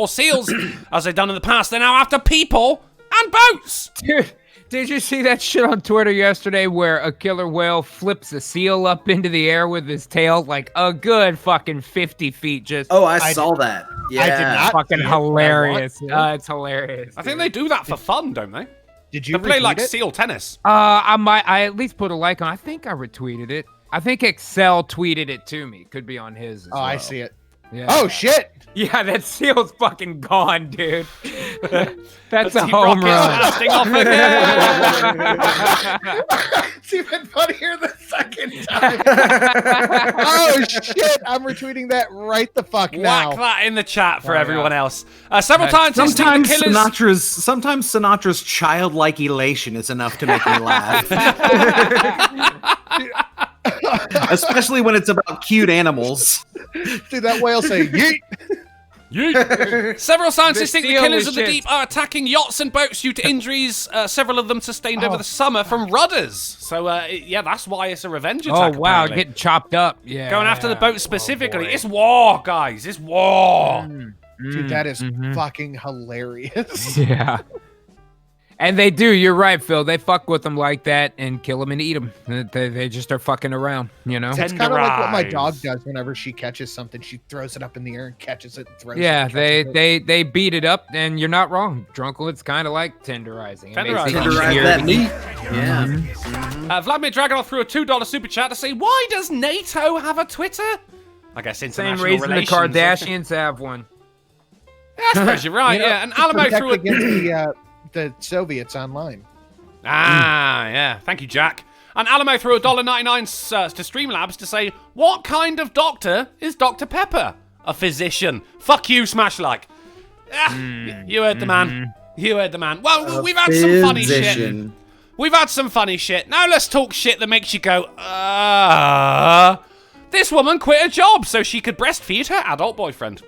seals, as they've done in the past, they're now after people and boats. Dude, did you see that shit on Twitter yesterday where a killer whale flips a seal up into the air with his tail like a good fucking 50 feet? Just I saw that. Yeah, I did not. fucking hilarious. It's hilarious. I think they do that for fun, don't they? Did you They play retweet like it? seal tennis. I at least put a like on. I think I retweeted it. I think Excel tweeted it to me. Could be on his as well. I see it. Yeah. Oh shit! Yeah, that seal's fucking gone, dude. That's a home run. Blasting off again. It's even funnier the second time. Oh shit! I'm retweeting that right the fuck now. Whack that in the chat for everyone else. Several times this team, the killers. Sometimes Sinatra's childlike elation is enough to make me laugh. Especially when it's about cute animals. Dude, that whale say yeet. Several scientists think the seal killers is of the shit. deep are attacking yachts and boats due to injuries, several of them sustained over the summer from rudders. So, yeah, that's why it's a revenge attack. Oh, wow, apparently. getting chopped up. Yeah. Going after the boat specifically. It's war, guys. It's war. Dude, that is fucking hilarious. Yeah. And they do. You're right, Phil. They fuck with them like that and kill them and eat them. They just are fucking around, you know? It's kind of like what my dog does whenever she catches something. She throws it up in the air and catches it and throws it. Yeah, and catches it. they beat it up, and you're not wrong. Drunkle's kind of like tenderizing. It makes it Tenderize easier that to meat. eat. Yeah. Vladimir Dragonov threw a $2 super chat to say, why does NATO have a Twitter? I guess, Same international reason the relations. Kardashians have one. Yeah, I suppose you're right, yeah. And Alamo Protect threw it. against the Soviets online. Yeah. Thank you, Jack. And Alamo threw $1.99 to Streamlabs to say, what kind of doctor is Dr. Pepper? A physician. Fuck you, smash like. You heard the man. You heard the man. Well, we've had some funny shit. We've had some funny shit. Now let's talk shit that makes you go, this woman quit her job so she could breastfeed her adult boyfriend.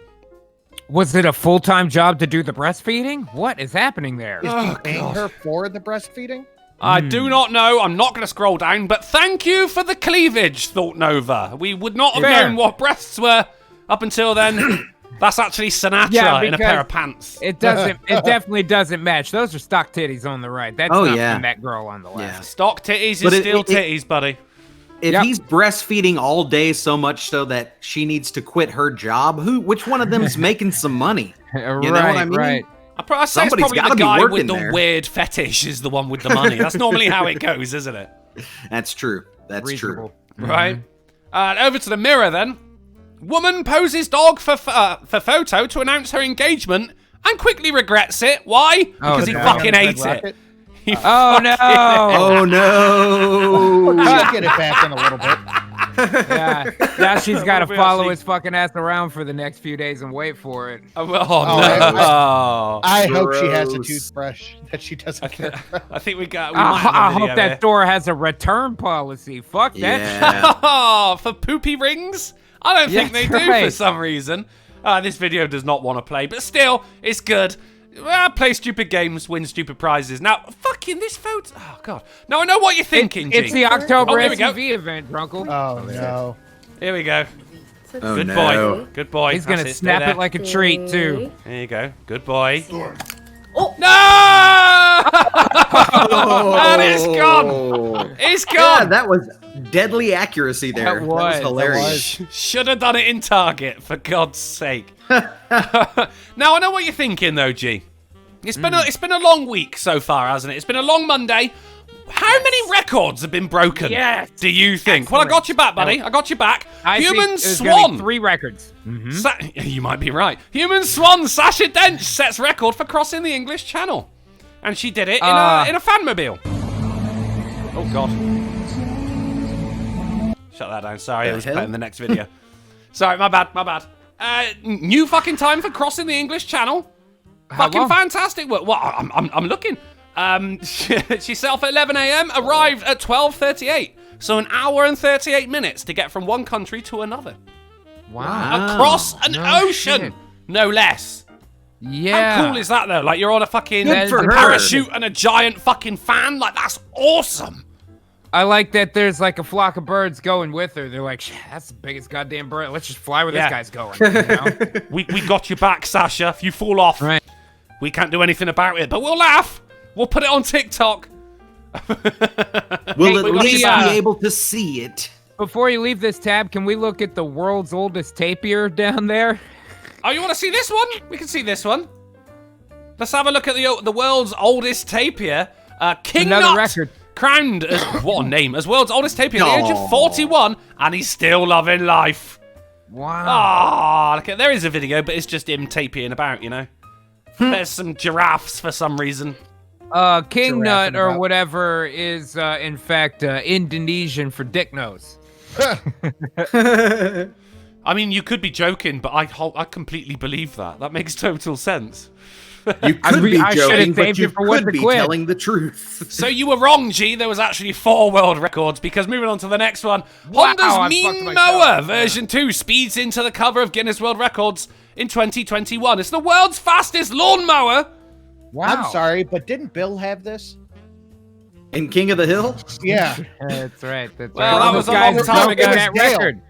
Was it a full-time job to do the breastfeeding? What is happening there? Is he paying her for the breastfeeding? I do not know. I'm not going to scroll down, but thank you for the cleavage, thought Nova. We would not have known what breasts were up until then. That's actually Sinatra in a pair of pants. It doesn't. It definitely doesn't match. Those are stock titties on the right. That's not from that girl on the left. Yeah. Stock titties is still titties, buddy. If he's breastfeeding all day so much so that she needs to quit her job, which one of them is making some money? You know what I mean? Right. I say it's probably the guy with the weird fetish is the one with the money. That's normally how it goes, isn't it? That's true. That's Reasonable. true. Right. Over to the mirror then. Woman poses dog for photo to announce her engagement and quickly regrets it. Why? Because he fucking ate it. Oh no! Oh no! She'll get it back in a little bit. Yeah. Now she's got to follow his fucking ass around for the next few days and wait for it. Oh no! I hope she has a toothbrush that she doesn't care about. I think we got. I hope that store has a return policy. Fuck that. Oh, for poopy rings? I don't think they do for some reason. This video does not want to play, but still, it's good. Play stupid games, win stupid prizes. Now, fucking this photo. Oh, God. Now, I know what you're thinking, It's the October here we go. SUV event, Drunkle. Oh, no. Here we go. Oh, Good no. boy. Good boy. He's going to snap it like a treat, too. There you go. Good boy. Oh. No! And it's gone. It's gone. Yeah, that was deadly accuracy there. That was hilarious. Should have done it in Target, for God's sake. Now, I know what you're thinking, though, G. It's been a long week so far, hasn't it? It's been a long Monday. How many records have been broken? Yes. Do you think? Well, I got you back, buddy. I got you back. Human think Swan. 3 records. You might be right. Human Swan Sasha Dench sets record for crossing the English Channel, and she did it in a fanmobile. Oh God! Shut that down. Sorry, I was playing the next video. Sorry, my bad. New fucking time for crossing the English Channel. Fucking fantastic work. Well, I'm looking. She set off at 11 a.m., arrived at 12:38. So an hour and 38 minutes to get from one country to another. Wow. Across an ocean, shit. No less. Yeah. How cool is that, though? Like, you're on a fucking for her. parachute and a giant fucking fan. Like, that's awesome. I like that there's like a flock of birds going with her. They're like, that's the biggest goddamn bird. Let's just fly where this guy's going. You know? We got you back, Sasha. If you fall off, we can't do anything about it. But we'll laugh. We'll put it on TikTok. We'll at least be able to see it. Before you leave this tab, can we look at the world's oldest tapir down there? Oh, you want to see this one? We can see this one. Let's have a look at the world's oldest tapir. King Another Nut, record. crowned as, what a name, as world's oldest tapir at the age of 41, and he's still loving life. Wow. Ah, look, there is a video, but it's just him tapiring about, you know. There's some giraffes for some reason. King Nut or whatever is, in fact, Indonesian for dick nose. I mean, you could be joking, but I completely believe that. That makes total sense. You could be joking, but you for could be telling the truth. So you were wrong, G. There was actually 4 world records, because moving on to the next one, Honda's Mean Mower version 2 speeds into the cover of Guinness World Records in 2021. It's the world's fastest lawnmower. Wow. I'm sorry, but didn't Bill have this? In King of the Hill? Yeah. That's right. Well, that was a long time ago. That record.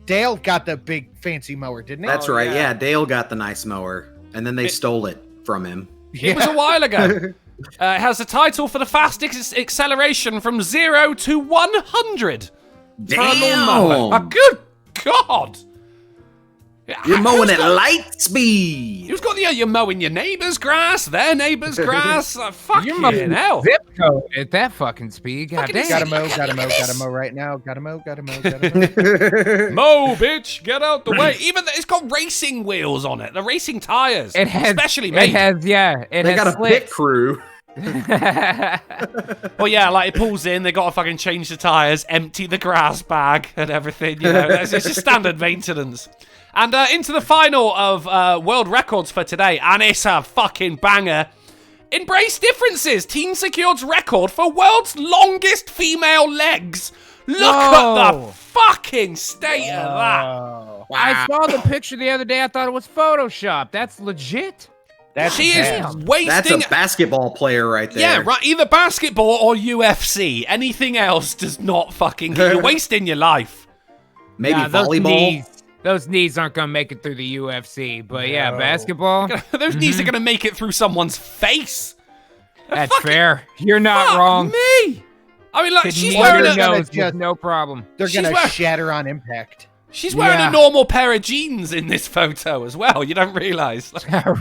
Dale got the big fancy mower, didn't he? That's right. Yeah, Dale got the nice mower, and then they stole it from him. It was a while ago. It has the title for the fastest acceleration from 0 to 100. Damn! Good God! You're mowing at light speed. You've got you're mowing your neighbour's grass, their neighbour's grass. Fucking You're mowing hell. zip code at that fucking speed. God damn. Gotta mow right now. Gotta mow. Mow, bitch, get out the way. Even it's got racing wheels on it. The racing tires. It has, especially made. It has, They got a pit crew. Well, yeah, like it pulls in, they got to fucking change the tires, empty the grass bag and everything, you know. It's just standard maintenance. And into the final of world records for today, and it's a fucking banger. Embrace differences. Team secured record for world's longest female legs. Look at the fucking state of that. Wow. I saw the picture the other day. I thought it was Photoshop. That's legit. She is wasting. That's a basketball player right there. Yeah, right. Either basketball or UFC. Anything else does not fucking. You're wasting your life. Maybe volleyball. Those knees aren't gonna make it through the UFC, but yeah, basketball. Those knees are gonna make it through someone's face. That's fair. You're not wrong. Me. I mean, like she's wearing no problem. They're gonna shatter on impact. She's wearing a normal pair of jeans in this photo as well. You don't realize. Right.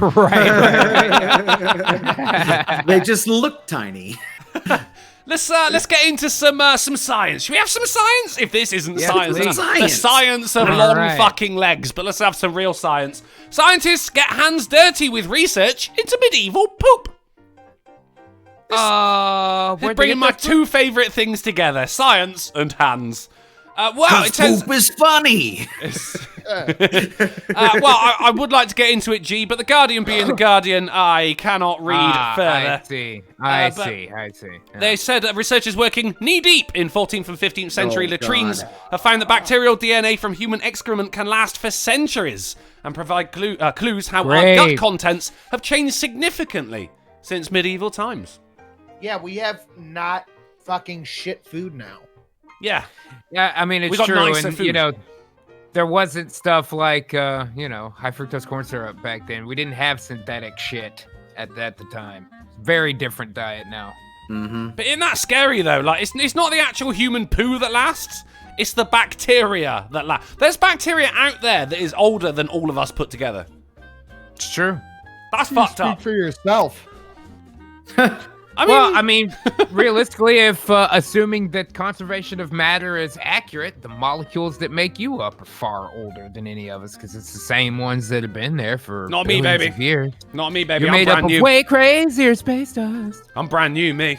They just look tiny. Let's get into some science. Should we have some science? If this isn't science, the science of long fucking legs. But let's have some real science. Scientists get hands dirty with research into medieval poop. They're bringing my two favorite things together: science and hands. Well, it says poop is funny. I would like to get into it, G, but the Guardian being the Guardian, I cannot read further. I see. Yeah. They said that researchers working knee-deep in 14th and 15th century latrines have found that bacterial DNA from human excrement can last for centuries and provide clues how our gut contents have changed significantly since medieval times. Yeah, we have not fucking shit food now. Yeah. Yeah, I mean, it's true. And, you know, there wasn't stuff like, high fructose corn syrup back then. We didn't have synthetic shit at the time. Very different diet now. Mm-hmm. But isn't that scary, though? Like, it's not the actual human poo that lasts. It's the bacteria that lasts. There's bacteria out there that is older than all of us put together. It's true. That's fucked up. Speak for yourself. I mean, realistically, if assuming that conservation of matter is accurate, the molecules that make you up are far older than any of us because it's the same ones that have been there for Not me, baby. Of years. Not me, baby. You're made up of way crazier space dust. I'm brand new, me.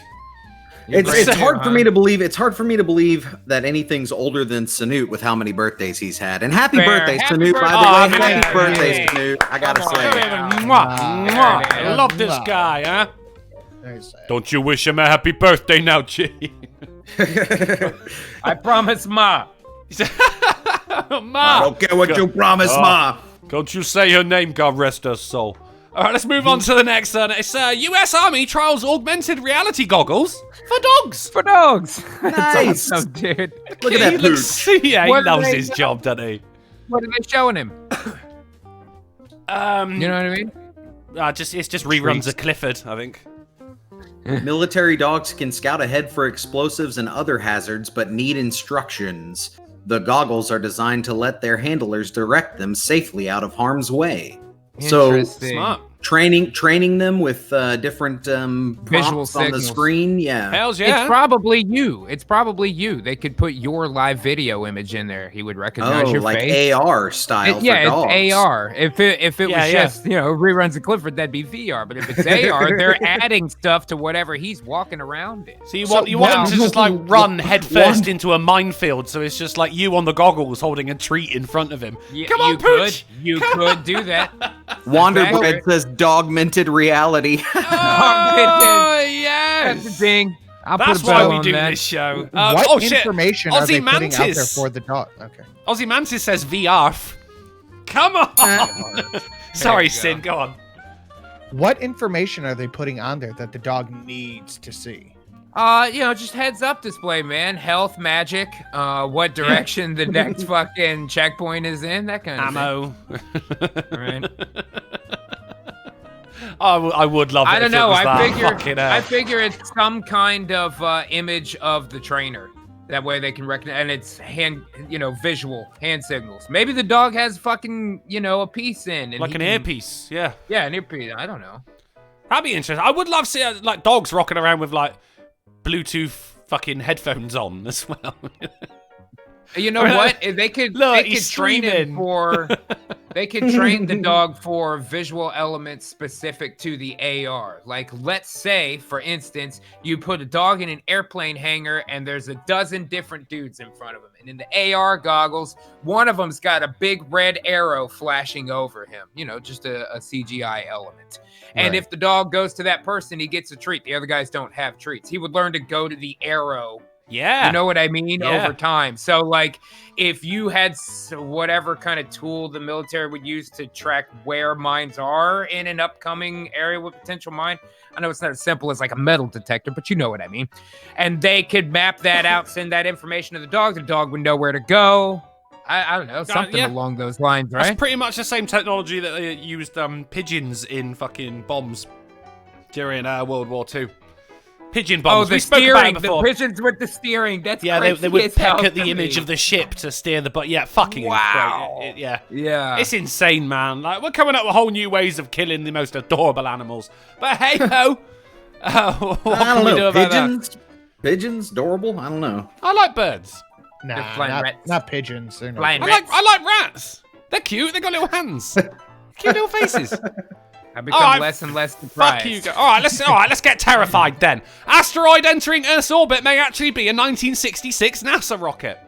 It's hard for me to believe. It's hard for me to believe that anything's older than Sanute with how many birthdays he's had. And happy birthday, Sanute! By the way, happy birthday, Sanute! I gotta say, I love this guy, huh? Don't you wish him a happy birthday now, G? I promise, Ma. Ma. I don't care what you promise, Ma. Don't you say her name, God rest her soul. All right, let's move on to the next one. It's U.S. Army trials augmented reality goggles for dogs. For dogs. Nice. Awesome, dude. Look at that pooch. Yeah, he loves his job, doesn't he? What are they showing him? You know what I mean? It's just reruns of Clifford, I think. Military dogs can scout ahead for explosives and other hazards, but need instructions. The goggles are designed to let their handlers direct them safely out of harm's way. So smart. Training them with different visual prompts on the screen. Yeah. Hells yeah. It's probably you. They could put your live video image in there. He would recognize your face. AR style. It's AR. If it was just reruns of Clifford, that'd be VR. But if it's AR, they're adding stuff to whatever he's walking around in. So you want him to just like run headfirst into a minefield. So it's just like you on the goggles holding a treat in front of him. Come on, Pooch. You could do that. Wanderbread says dogmented reality. Oh, yes. That's a ding. That's why we do this show. What information are they putting out there Mantis. for the dog? Okay. Aussie Mantis says VR. Come on. Sorry, Sin. Go on. What information are they putting on there that the dog needs to see? Just heads up display, man. Health, magic, what direction the next fucking checkpoint is in, that kind of ammo. Thing. Right. I would love it. I don't know. I I figure it's some kind of image of the trainer. That way they can recognize, and it's visual hand signals. Maybe the dog has fucking, a piece in. And like an earpiece, yeah. Yeah, an earpiece. I don't know. That'd be interesting. I would love to see like dogs rocking around with like Bluetooth fucking headphones on as well. You know what? They could train him for. They could train the dog for visual elements specific to the AR. Like, let's say, for instance, you put a dog in an airplane hangar and there's a dozen different dudes in front of him. And in the AR goggles, one of them's got a big red arrow flashing over him. Just a CGI element. And if the dog goes to that person, he gets a treat. The other guys don't have treats. He would learn to go to the arrow. Yeah. You know what I mean? Yeah. Over time. So, like, if you had whatever kind of tool the military would use to track where mines are in an upcoming area with potential mine, I know it's not as simple as like a metal detector, but you know what I mean. And they could map that out, send that information to the dog would know where to go. I don't know, something along those lines, right? That's pretty much the same technology that they used pigeons in fucking bombs during World War II. Pigeon bombs. Oh, the steering, the pigeons with the steering. That's they would peck at the image of the ship to steer the boat. Yeah, fucking wow. Yeah. It's insane, man. Like, we're coming up with whole new ways of killing the most adorable animals. But hey ho, what can we do about that? Pigeons, adorable. I don't know. I like birds. Nah, not pigeons. They're I like rats. They're cute. They got little hands, cute little faces. I become less and less surprised. Fuck you. All right, let's get terrified then. Asteroid entering Earth's orbit may actually be a 1966 NASA rocket.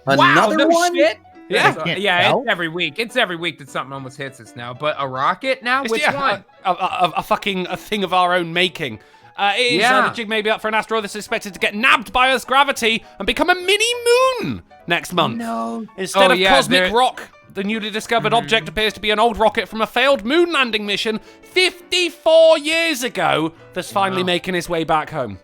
Another one? Shit? Yeah. It's every week. It's every week that something almost hits us now. But a rocket now? Which one? A thing of our own making. It is the jig may be up for an asteroid that's expected to get nabbed by Earth's gravity and become a mini moon next month. No. Instead of cosmic rock, the newly discovered object appears to be an old rocket from a failed moon landing mission 54 years ago that's finally making its way back home.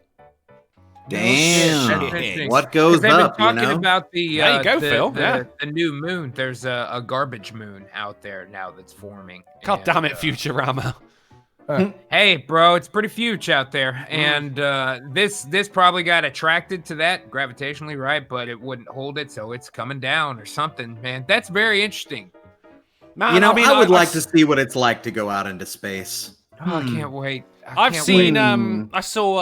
Damn. What goes they've up, been talking about there you go, Phil. The new moon. There's a garbage moon out there now that's forming. God damn it, Futurama. Hey, bro, it's pretty huge out there, and this probably got attracted to that gravitationally, right? But it wouldn't hold it, so it's coming down or something, man. That's very interesting. Man, I would like to see what it's like to go out into space. Oh, I can't wait. I saw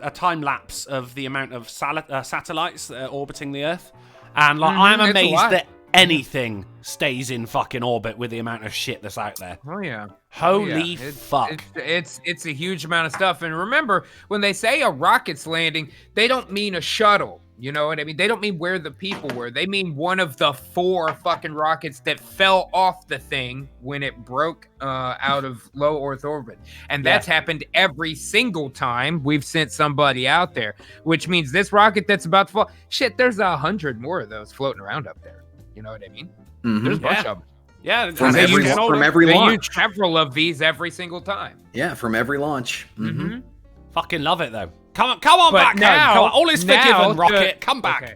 a time lapse of the amount of satellites orbiting the Earth, and I'm amazed that anything stays in fucking orbit with the amount of shit that's out there. Oh yeah. Holy fuck. It's a huge amount of stuff. And remember, when they say a rocket's landing, they don't mean a shuttle. You know what I mean? They don't mean where the people were. They mean one of the 4 fucking rockets that fell off the thing when it broke out of low Earth orbit. And that's happened every single time we've sent somebody out there, which means this rocket that's about to fall, shit, there's 100 more of those floating around up there. You know what I mean? There's a bunch of them. Yeah, from every they launch. use several of these every single time. Yeah, from every launch. Fucking love it though. Come on back now. Come on. All is forgiven, rocket. Come back. Okay.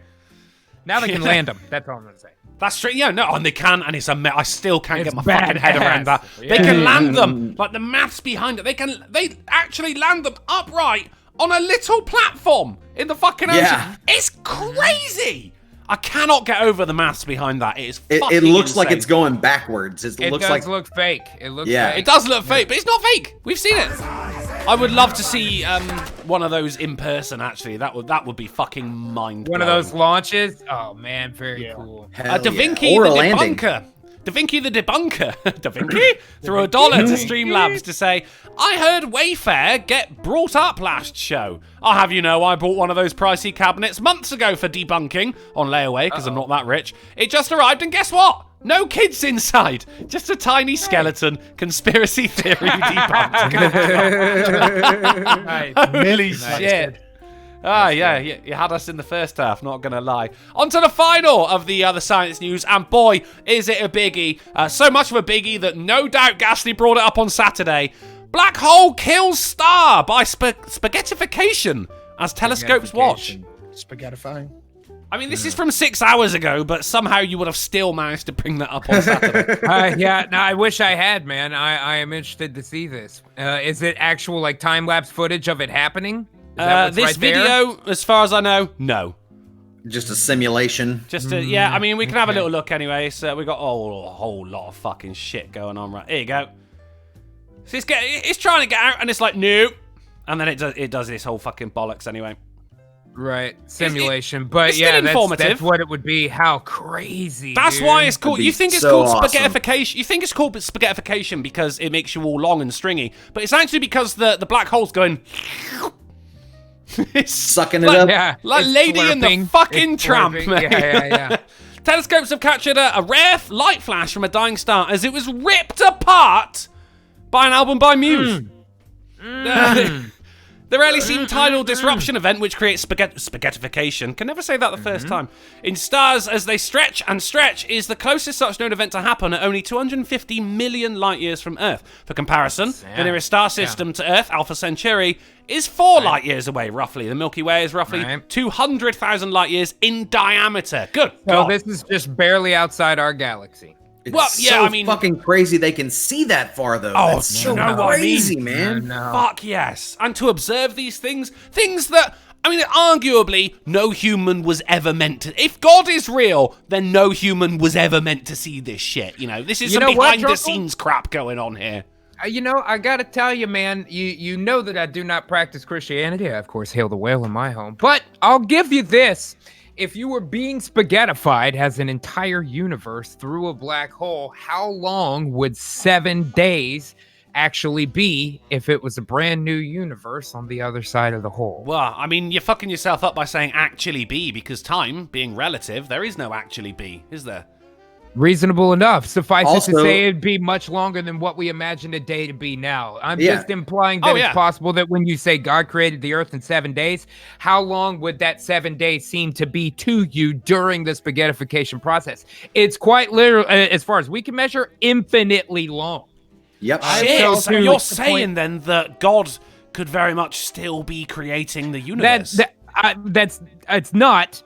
Now they can land them. That's all I'm gonna say. That's true. Yeah, no, and they can, and I still can't get my fucking head around that. They can land them, like the maths behind it. They actually land them upright on a little platform in the fucking ocean. Yeah. It's crazy. I cannot get over the maths behind that. It looks like it's going backwards. It does look fake. It looks fake. It does look fake, but it's not fake. We've seen it. I would love to see one of those in person. Actually, that would be fucking mind blowing. One of those launches. Oh man, very cool. Da Vinci the debunker. Da Vinci the debunker. Da Vinci threw $1 to Streamlabs to say, I heard Wayfair get brought up last show. I'll have you know I bought one of those pricey cabinets months ago for debunking on layaway because I'm not that rich. It just arrived and guess what? No kids inside. Just a tiny skeleton. Conspiracy theory debunked. Holy shit. Yeah, you had us in the first half, not gonna lie. On to the final of the other science news, and boy, is it a biggie. So much of a biggie that no doubt Ghastly brought it up on Saturday. Black hole kills star by spaghettification as telescopes watch. Spaghettifying. I mean, this is from 6 hours ago, but somehow you would have still managed to bring that up on Saturday. I wish I had, man. I am interested to see this. Is it actual, like, time-lapse footage of it happening? This video, as far as I know, no. Just a simulation. Yeah, I mean, we can have a little look anyway. So we got a whole lot of fucking shit going on right here. You go. So it's trying to get out, and it's like, nope. And then it does this whole fucking bollocks anyway. Right, simulation. But yeah, that's what it would be. How crazy. That's why it's called. You think it's so called awesome. spaghettification? You think it's called spaghettification because it makes you all long and stringy, but it's actually because the black hole's going. It's sucking it up. Yeah, like Lady in the fucking Tramp, man. Yeah. Telescopes have captured a rare light flash from a dying star as it was ripped apart by an album by Muse. The rarely seen tidal disruption event, which creates spaghettification, can never say that the first time, in stars as they stretch and stretch, is the closest such known event to happen at only 250 million light years from Earth. For comparison, the nearest star system to Earth, Alpha Centauri, is 4 light years away, roughly. The Milky Way is roughly 200,000 light years in diameter. Good God. So this is just barely outside our galaxy. It's so fucking crazy they can see that far, though. Oh, that's so crazy, man. Fuck yes. And to observe these things that, I mean, arguably, no human was ever meant to. If God is real, then no human was ever meant to see this shit. You know, this is some behind-the-scenes crap going on here. You know, I gotta tell you, man, you know that I do not practice Christianity. I, of course, hail the whale in my home. But I'll give you this. If you were being spaghettified as an entire universe through a black hole, how long would 7 days actually be if it was a brand new universe on the other side of the hole? Well, I mean, you're fucking yourself up by saying actually be, because time, being relative, there is no actually be, is there? Reasonable enough. Suffice it to say, it'd be much longer than what we imagine a day to be now. I'm just implying that it's possible that when you say God created the earth in 7 days, how long would that 7 days seem to be to you during the spaghettification process? It's quite literal, as far as we can measure, infinitely long. Yep. So you're saying then that God could very much still be creating the universe? It's not.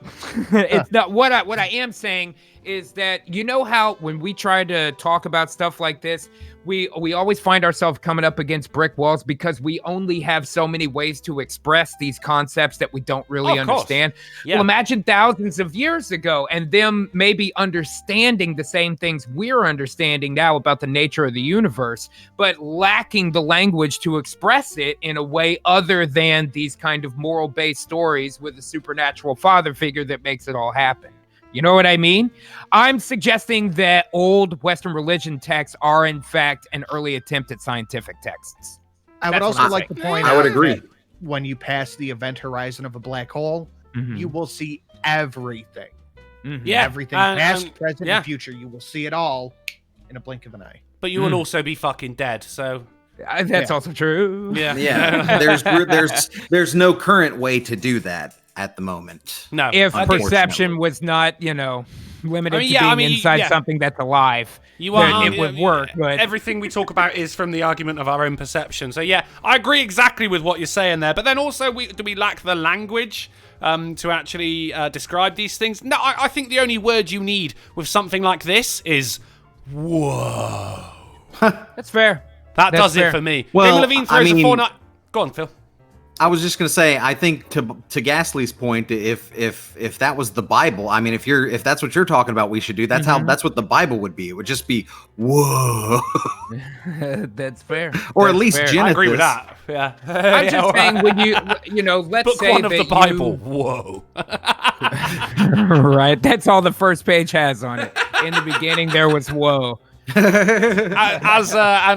It's not. What I am saying is that, you know how when we try to talk about stuff like this, we always find ourselves coming up against brick walls because we only have so many ways to express these concepts that we don't really understand. Well, imagine thousands of years ago and them maybe understanding the same things we're understanding now about the nature of the universe, but lacking the language to express it in a way other than these kind of moral-based stories with a supernatural father figure that makes it all happen. You know what I mean? I'm suggesting that old Western religion texts are, in fact, an early attempt at scientific texts. I would also like to point out, I would agree. When you pass the event horizon of a black hole, you will see everything. Yeah. Everything, past, present, and future. You will see it all in a blink of an eye. But you will also be fucking dead, so... That's also true. Yeah. There's no current way to do that at the moment. No. If perception was not, limited to being inside something that's alive, it would work. But everything we talk about is from the argument of our own perception. So yeah, I agree exactly with what you're saying there. But then also, do we lack the language to actually describe these things? No, I think the only word you need with something like this is whoa. That's fair. That's does it for me. Well, Dave Levine throws a 4-night. Go on, Phil. I was just gonna say, I think to Gasly's point, if that was the Bible, I mean, if that's what you're talking about, we should do. That's that's what the Bible would be. It would just be whoa. That's fair. Or at least Genesis. I agree with that. Yeah. I'm just saying, when let's Book say 1 of that the Bible. Whoa. Right. That's all the first page has on it. In the beginning, there was whoa. And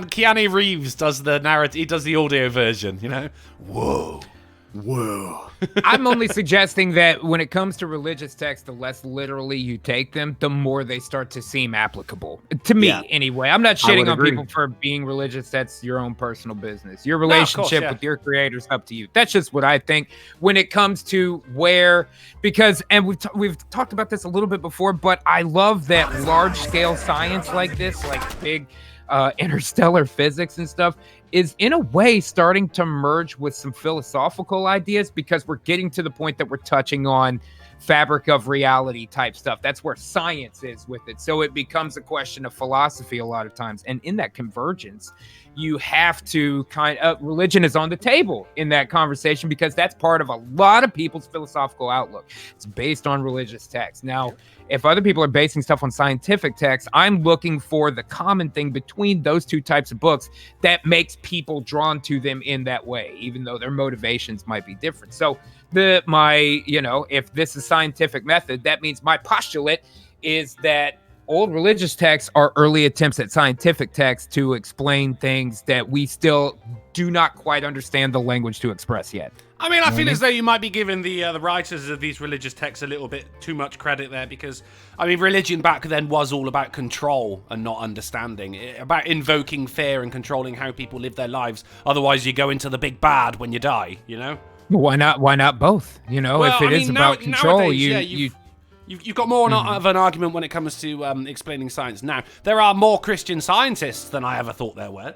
Keanu Reeves does the narrative. He does the audio version. Whoa. I'm only suggesting that when it comes to religious texts, the less literally you take them, the more they start to seem applicable. To me, anyway. I'm not shitting on people for being religious. That's your own personal business. Your relationship with your creator's up to you. That's just what I think when it comes to and we've talked about this a little bit before, but I love that large-scale science like this, like big interstellar physics and stuff, is in a way starting to merge with some philosophical ideas, because we're getting to the point that we're touching on fabric of reality type stuff. That's where science is with it. So it becomes a question of philosophy a lot of times. And in that convergence, you have to religion is on the table in that conversation because that's part of a lot of people's philosophical outlook. It's based on religious texts. Now, if other people are basing stuff on scientific texts, I'm looking for the common thing between those two types of books that makes people drawn to them in that way, even though their motivations might be different. So if this is scientific method, that means my postulate is that old religious texts are early attempts at scientific texts to explain things that we still do not quite understand the language to express yet. I mean, I feel as though you might be giving the writers of these religious texts a little bit too much credit there because, I mean, religion back then was all about control and not understanding. About invoking fear and controlling how people live their lives. Otherwise, you go into the big bad when you die, you know? Why not both? You know, well, if it is about control, nowadays, You've got more of an argument when it comes to explaining science now. There are more Christian scientists than I ever thought there were.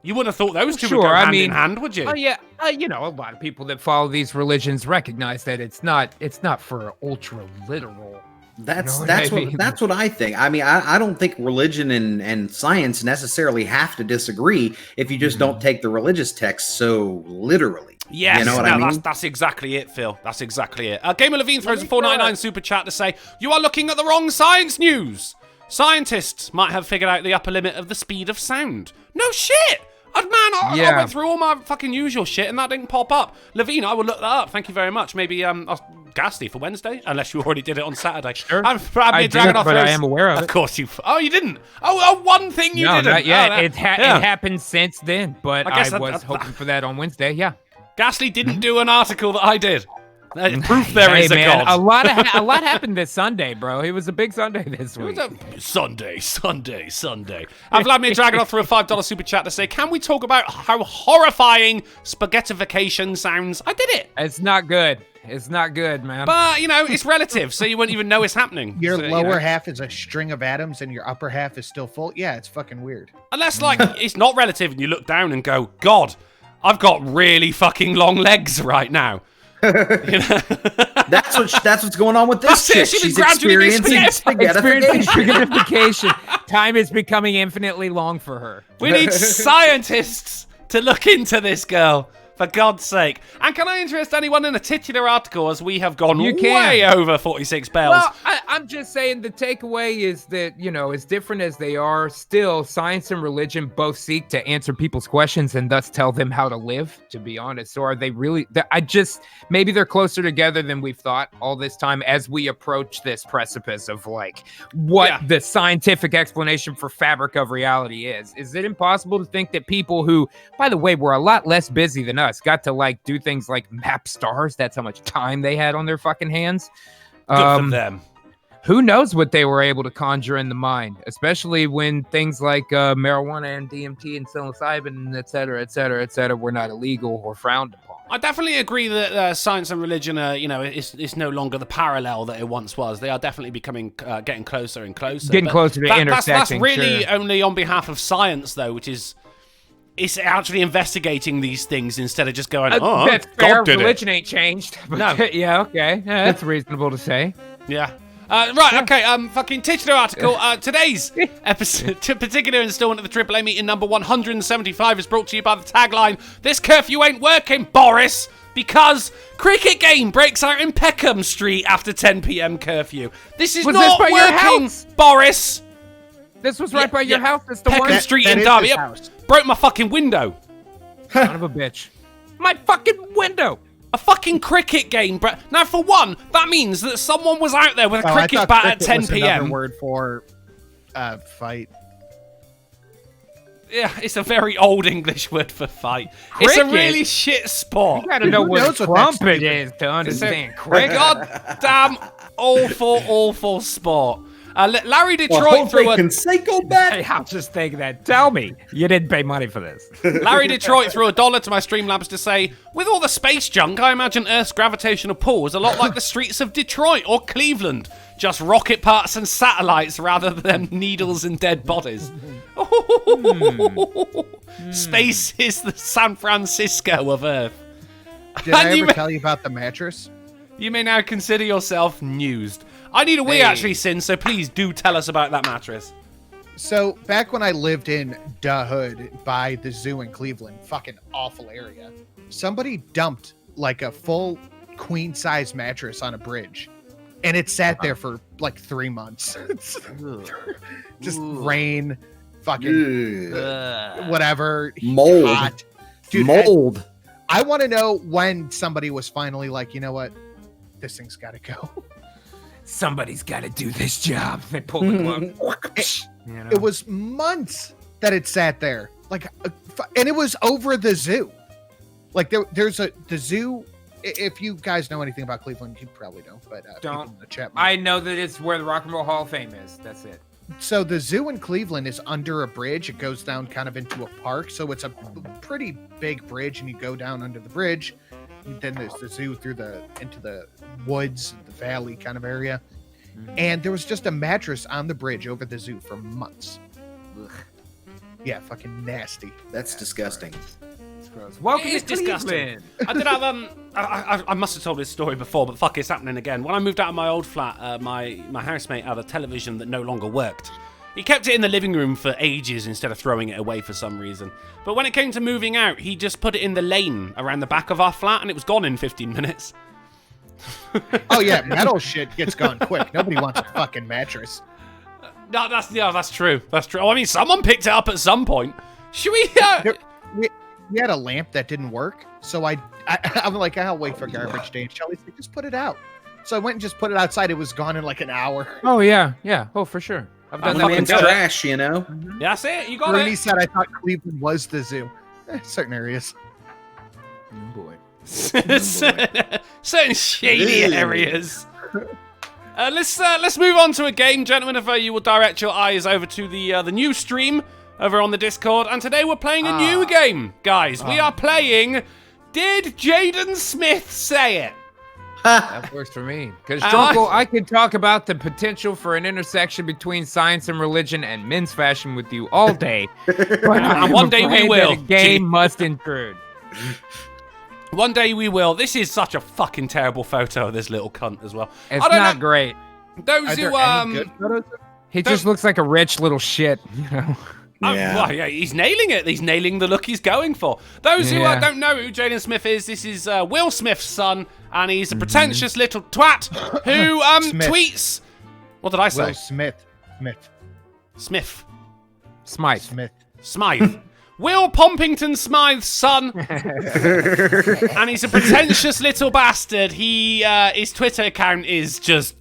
You wouldn't have thought those two would go hand in hand, would you? Oh yeah, a lot of people that follow these religions recognize that it's not for ultra literal. That's what I think. I mean, I don't think religion and science necessarily have to disagree if you just don't take the religious text so literally. Yes, you know what I mean? That's exactly it, Phil. That's exactly it. Gamer Levine throws a $4.99 super chat to say, "You are looking at the wrong science news. Scientists might have figured out the upper limit of the speed of sound." No shit! I went through all my fucking usual shit and that didn't pop up. Levine, I will look that up. Thank you very much. Maybe Ghastly for Wednesday, unless you already did it on Saturday. Sure. I am aware of it. Of course you. Oh, you didn't. Oh, one thing you didn't. Not yet. It happened since then, but I was hoping for that on Wednesday. Yeah. Ghastly didn't do an article that I did. Proof there is a god. A lot happened this Sunday, bro. It was a big Sunday this week. Sunday. Vladimir Dragonoff threw a $5 super chat to say, "Can we talk about how horrifying spaghettification sounds?" I did it. It's not good. It's not good, man. But, it's relative, so you wouldn't even know it's happening. Your lower half is a string of atoms and your upper half is still full. Yeah, it's fucking weird. Unless, it's not relative and you look down and go, "God, I've got really fucking long legs right now." That's what's going on with this chick. She's experiencing spaghettification. Time is becoming infinitely long for her. We need scientists to look into this girl, for God's sake. And can I interest anyone in a titular article, as we have gone way over 46 bells? Well, I'm just saying the takeaway is that, as different as they are, still science and religion both seek to answer people's questions and thus tell them how to live, to be honest. So are they really, maybe they're closer together than we've thought all this time as we approach this precipice of what the scientific explanation for fabric of reality is. Is it impossible to think that people who, by the way, were a lot less busy than us, got to do things like map stars? That's how much time they had on their fucking hands. Good for them. Who knows what they were able to conjure in the mind, especially when things like marijuana and DMT and psilocybin, et cetera, were not illegal or frowned upon. I definitely agree that science and religion are, it's no longer the parallel that it once was. They are definitely becoming, getting closer and closer. Closer to intersecting. That's really only on behalf of science, though, which is... It's actually investigating these things instead of just going, that's fair. God did Religion ain't changed. But no. Yeah, okay. Yeah, that's reasonable to say. Yeah. Right, okay, fucking titular article. Today's particular installment of the AAA meeting number 175 is brought to you by the tagline, "This curfew ain't working, Boris, because cricket game breaks out in Peckham Street after 10 p.m. curfew. This is not working, Boris." This was right by your house. It's the Peckham Street in Derby. Broke my fucking window. Son of a bitch. My fucking window. A fucking cricket game. Now, for one, that means that someone was out there with a cricket bat at 10 p.m. Another word for fight. Yeah, it's a very old English word for fight. Cricket? It's a really shit sport. You gotta know what trumpet is to understand cricket. Goddamn awful sport. Larry Detroit threw can say go back. Hey, I'll just think that. Tell me, you didn't pay money for this. Larry Detroit threw $1 to my Streamlabs to say, "With all the space junk, I imagine Earth's gravitational pull is a lot like the streets of Detroit or Cleveland. Just rocket parts and satellites rather than needles and dead bodies." Space is the San Francisco of Earth. Did I ever tell you about the mattress? You may now consider yourself newsed. I need a wee, actually, Sin, so please do tell us about that mattress. So, back when I lived in the Hood by the zoo in Cleveland, fucking awful area, somebody dumped like a full queen-size mattress on a bridge. And it sat there for like 3 months. Just rain, fucking whatever. Mold. Hot. Dude, Mold. I want to know when somebody was finally like, you know what? This thing's got to go. Somebody's got to do this job. They pull the plug. It was months that it sat there. And it was over the zoo. Like there's the zoo. If you guys know anything about Cleveland, you probably don't. But don't. In the chat, I know that it's where the Rock and Roll Hall of Fame is. That's it. So the zoo in Cleveland is under a bridge. It goes down kind of into a park. So it's a pretty big bridge, and you go down under the bridge. And then there's the zoo into the woods, the valley kind of area. And there was just a mattress on the bridge over the zoo for months. Ugh. Yeah, fucking nasty. That's disgusting. Gross. Welcome It is to disgusting. Cleveland. I did have I must have told this story before, but fuck, it's happening again. When I moved out of my old flat, my housemate had a television that no longer worked. He kept it in the living room for ages instead of throwing it away for some reason. But when it came to moving out, he just put it in the lane around the back of our flat, and it was gone in 15 minutes. Oh yeah, metal shit gets gone quick. Nobody wants a fucking mattress. No, that's true. That's true. Oh, I mean, someone picked it up at some point. Should we? We had a lamp that didn't work, so I'm like, I'll wait for garbage day. And Shelly's like, just put it out. So I went and just put it outside. It was gone in like an hour. Oh yeah. Oh, for sure. I've done that. Man's trash, you know. Yeah, that's it. You got Rooney it. said, I thought Cleveland was the zoo. Certain areas. Oh, boy. Certain shady areas. Let's move on to a game, gentlemen. If you will direct your eyes over to the new stream over on the Discord, and today we're playing a new game, guys. We are playing Did Jaden Smith Say It? That works for me. Because, Drunkle, I could talk about the potential for an intersection between science and religion and men's fashion with you all day. But and one day we will. The game must intrude. One day we will. This is such a fucking terrible photo of this little cunt as well. It's not great. Those who good photos? He just looks like a rich little shit, you know. Well, yeah, he's nailing it. He's nailing the look he's going for. Those who don't know who Jaden Smith is, this is Will Smith's son, and he's a pretentious little twat who tweets. What did I say? Will Smith. Smythe. Will Pompington Smythe's son, and he's a pretentious little bastard. His Twitter account is just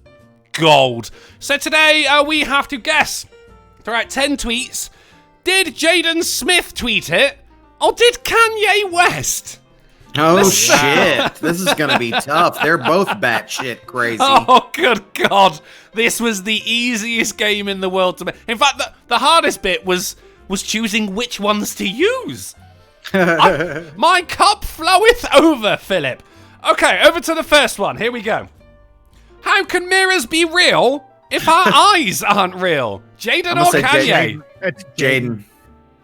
gold. So today we have to guess throughout 10 tweets. Did Jaden Smith tweet it, or did Kanye West? Oh, shit. This is going to be tough. They're both batshit crazy. Oh, good God. This was the easiest game in the world to make. In fact, the hardest bit was choosing which ones to use. My cup floweth over, Philip. Okay, over to the first one. Here we go. How can mirrors be real if our eyes aren't real? Jaden or Kanye? It's Jaden.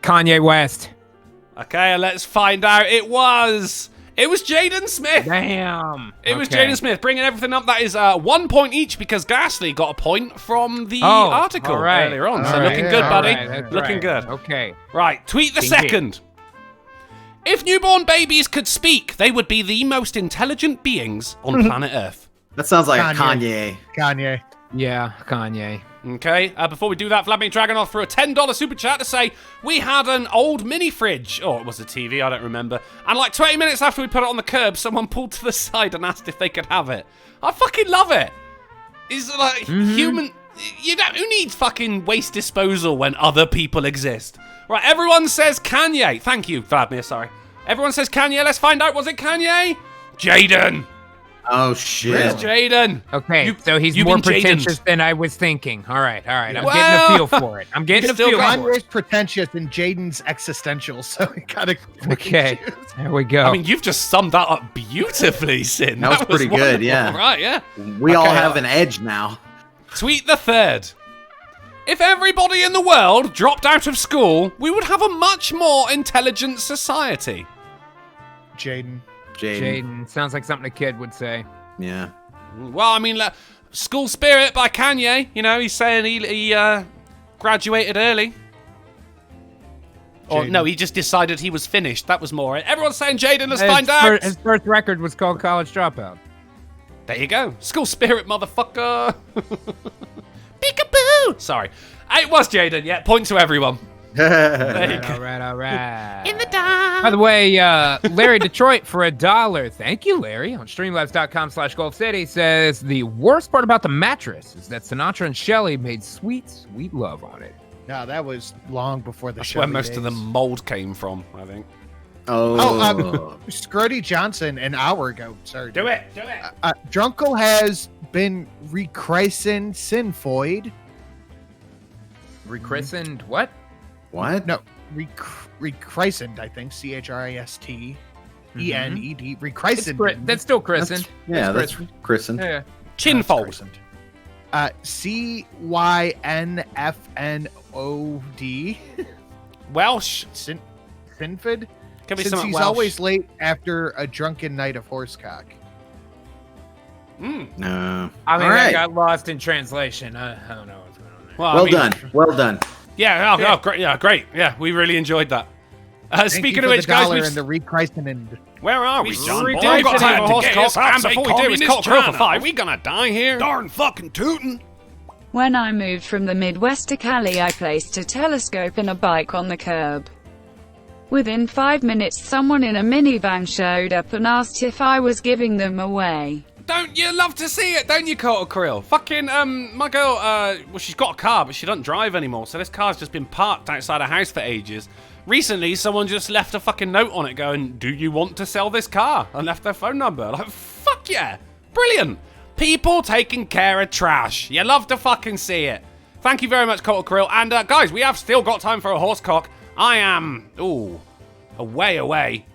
Kanye West. Okay, let's find out. It was Jaden Smith. Damn. It was Jaden Smith, bringing everything up. That is 1 point each because Ghastly got a point from the article earlier on. So looking good, buddy. Looking good. Okay. Right, tweet the second. If newborn babies could speak, they would be the most intelligent beings on planet Earth. That sounds like Kanye. Kanye. Yeah, Kanye. Okay, before we do that, Vladimir Dragonov threw a $10 super chat to say we had an old mini fridge, or it was a TV, I don't remember, and like 20 minutes after we put it on the curb, someone pulled to the side and asked if they could have it. I fucking love it. It's like human. Who needs fucking waste disposal when other people exist? Right, everyone says Kanye. Thank you, Vladimir. Sorry. Everyone says Kanye. Let's find out. Was it Kanye? Jaden. Oh, shit. Where's Jaden? Okay, so he's more pretentious than I was thinking. All right. I'm getting a feel for it. I'm getting a feel for it. Kanye's pretentious and Jaden's existential, so we gotta. Okay, there we go. I mean, you've just summed that up beautifully, Sin. That was pretty good, yeah. Right, yeah. We all have an edge now. Tweet the third. If everybody in the world dropped out of school, we would have a much more intelligent society. Jaden. Jaden. Sounds like something a kid would say. Yeah. Well, I mean, School Spirit by Kanye. You know, he's saying he graduated early. Or no, he just decided he was finished. That was more it. Everyone's saying Jaden, let's find out. His first record was called College Dropout. There you go. School Spirit, motherfucker. Peekaboo. Sorry. It was Jaden. Yeah, point to everyone. There you go. All right. In the dark. By the way, Larry Detroit for $1. Thank you, Larry. On streamlabs.com/Golf City says the worst part about the mattress is that Sinatra and Shelley made sweet, sweet love on it. No, that was long before the That's show. where most of the mold came from, I think. Scruddy Johnson an hour ago. Sorry. Do it. Drunkle has been rechristened Sinfoid. Rechristened what? What? No, rechristened, I think. CHRIST ENED. Rechristened. That's still christened. That's christened. Yeah. Chinfold. CYNFNOD. Welsh. Sinfid. Could be Since something he's Welsh. always late after a drunken night of horsecock. No. I mean, All right. I got lost in translation. I don't know what's going on there. Well, Well done. Well done. Yeah, oh, great. Yeah, great. Yeah, we really enjoyed that. Speaking of which, guys, and the rechristened. where are we, John? We Boy? do We've got have time to for get horse us cock, out and of before we do, it's communist cock crow for China. 5. We gonna die here? Darn fucking tootin'. When I moved from the Midwest to Cali, I placed a telescope and a bike on the curb. Within 5 minutes, someone in a minivan showed up and asked if I was giving them away. Don't you love to see it, don't you, Kikle Krill? Fucking, my girl, well, she's got a car, but she doesn't drive anymore, so this car's just been parked outside her house for ages. Recently, someone just left a fucking note on it going, do you want to sell this car? And left their phone number. Like, fuck yeah. Brilliant. People taking care of trash. You love to fucking see it. Thank you very much, Kikle Krill. And, guys, we have still got time for a horsecock. I am, away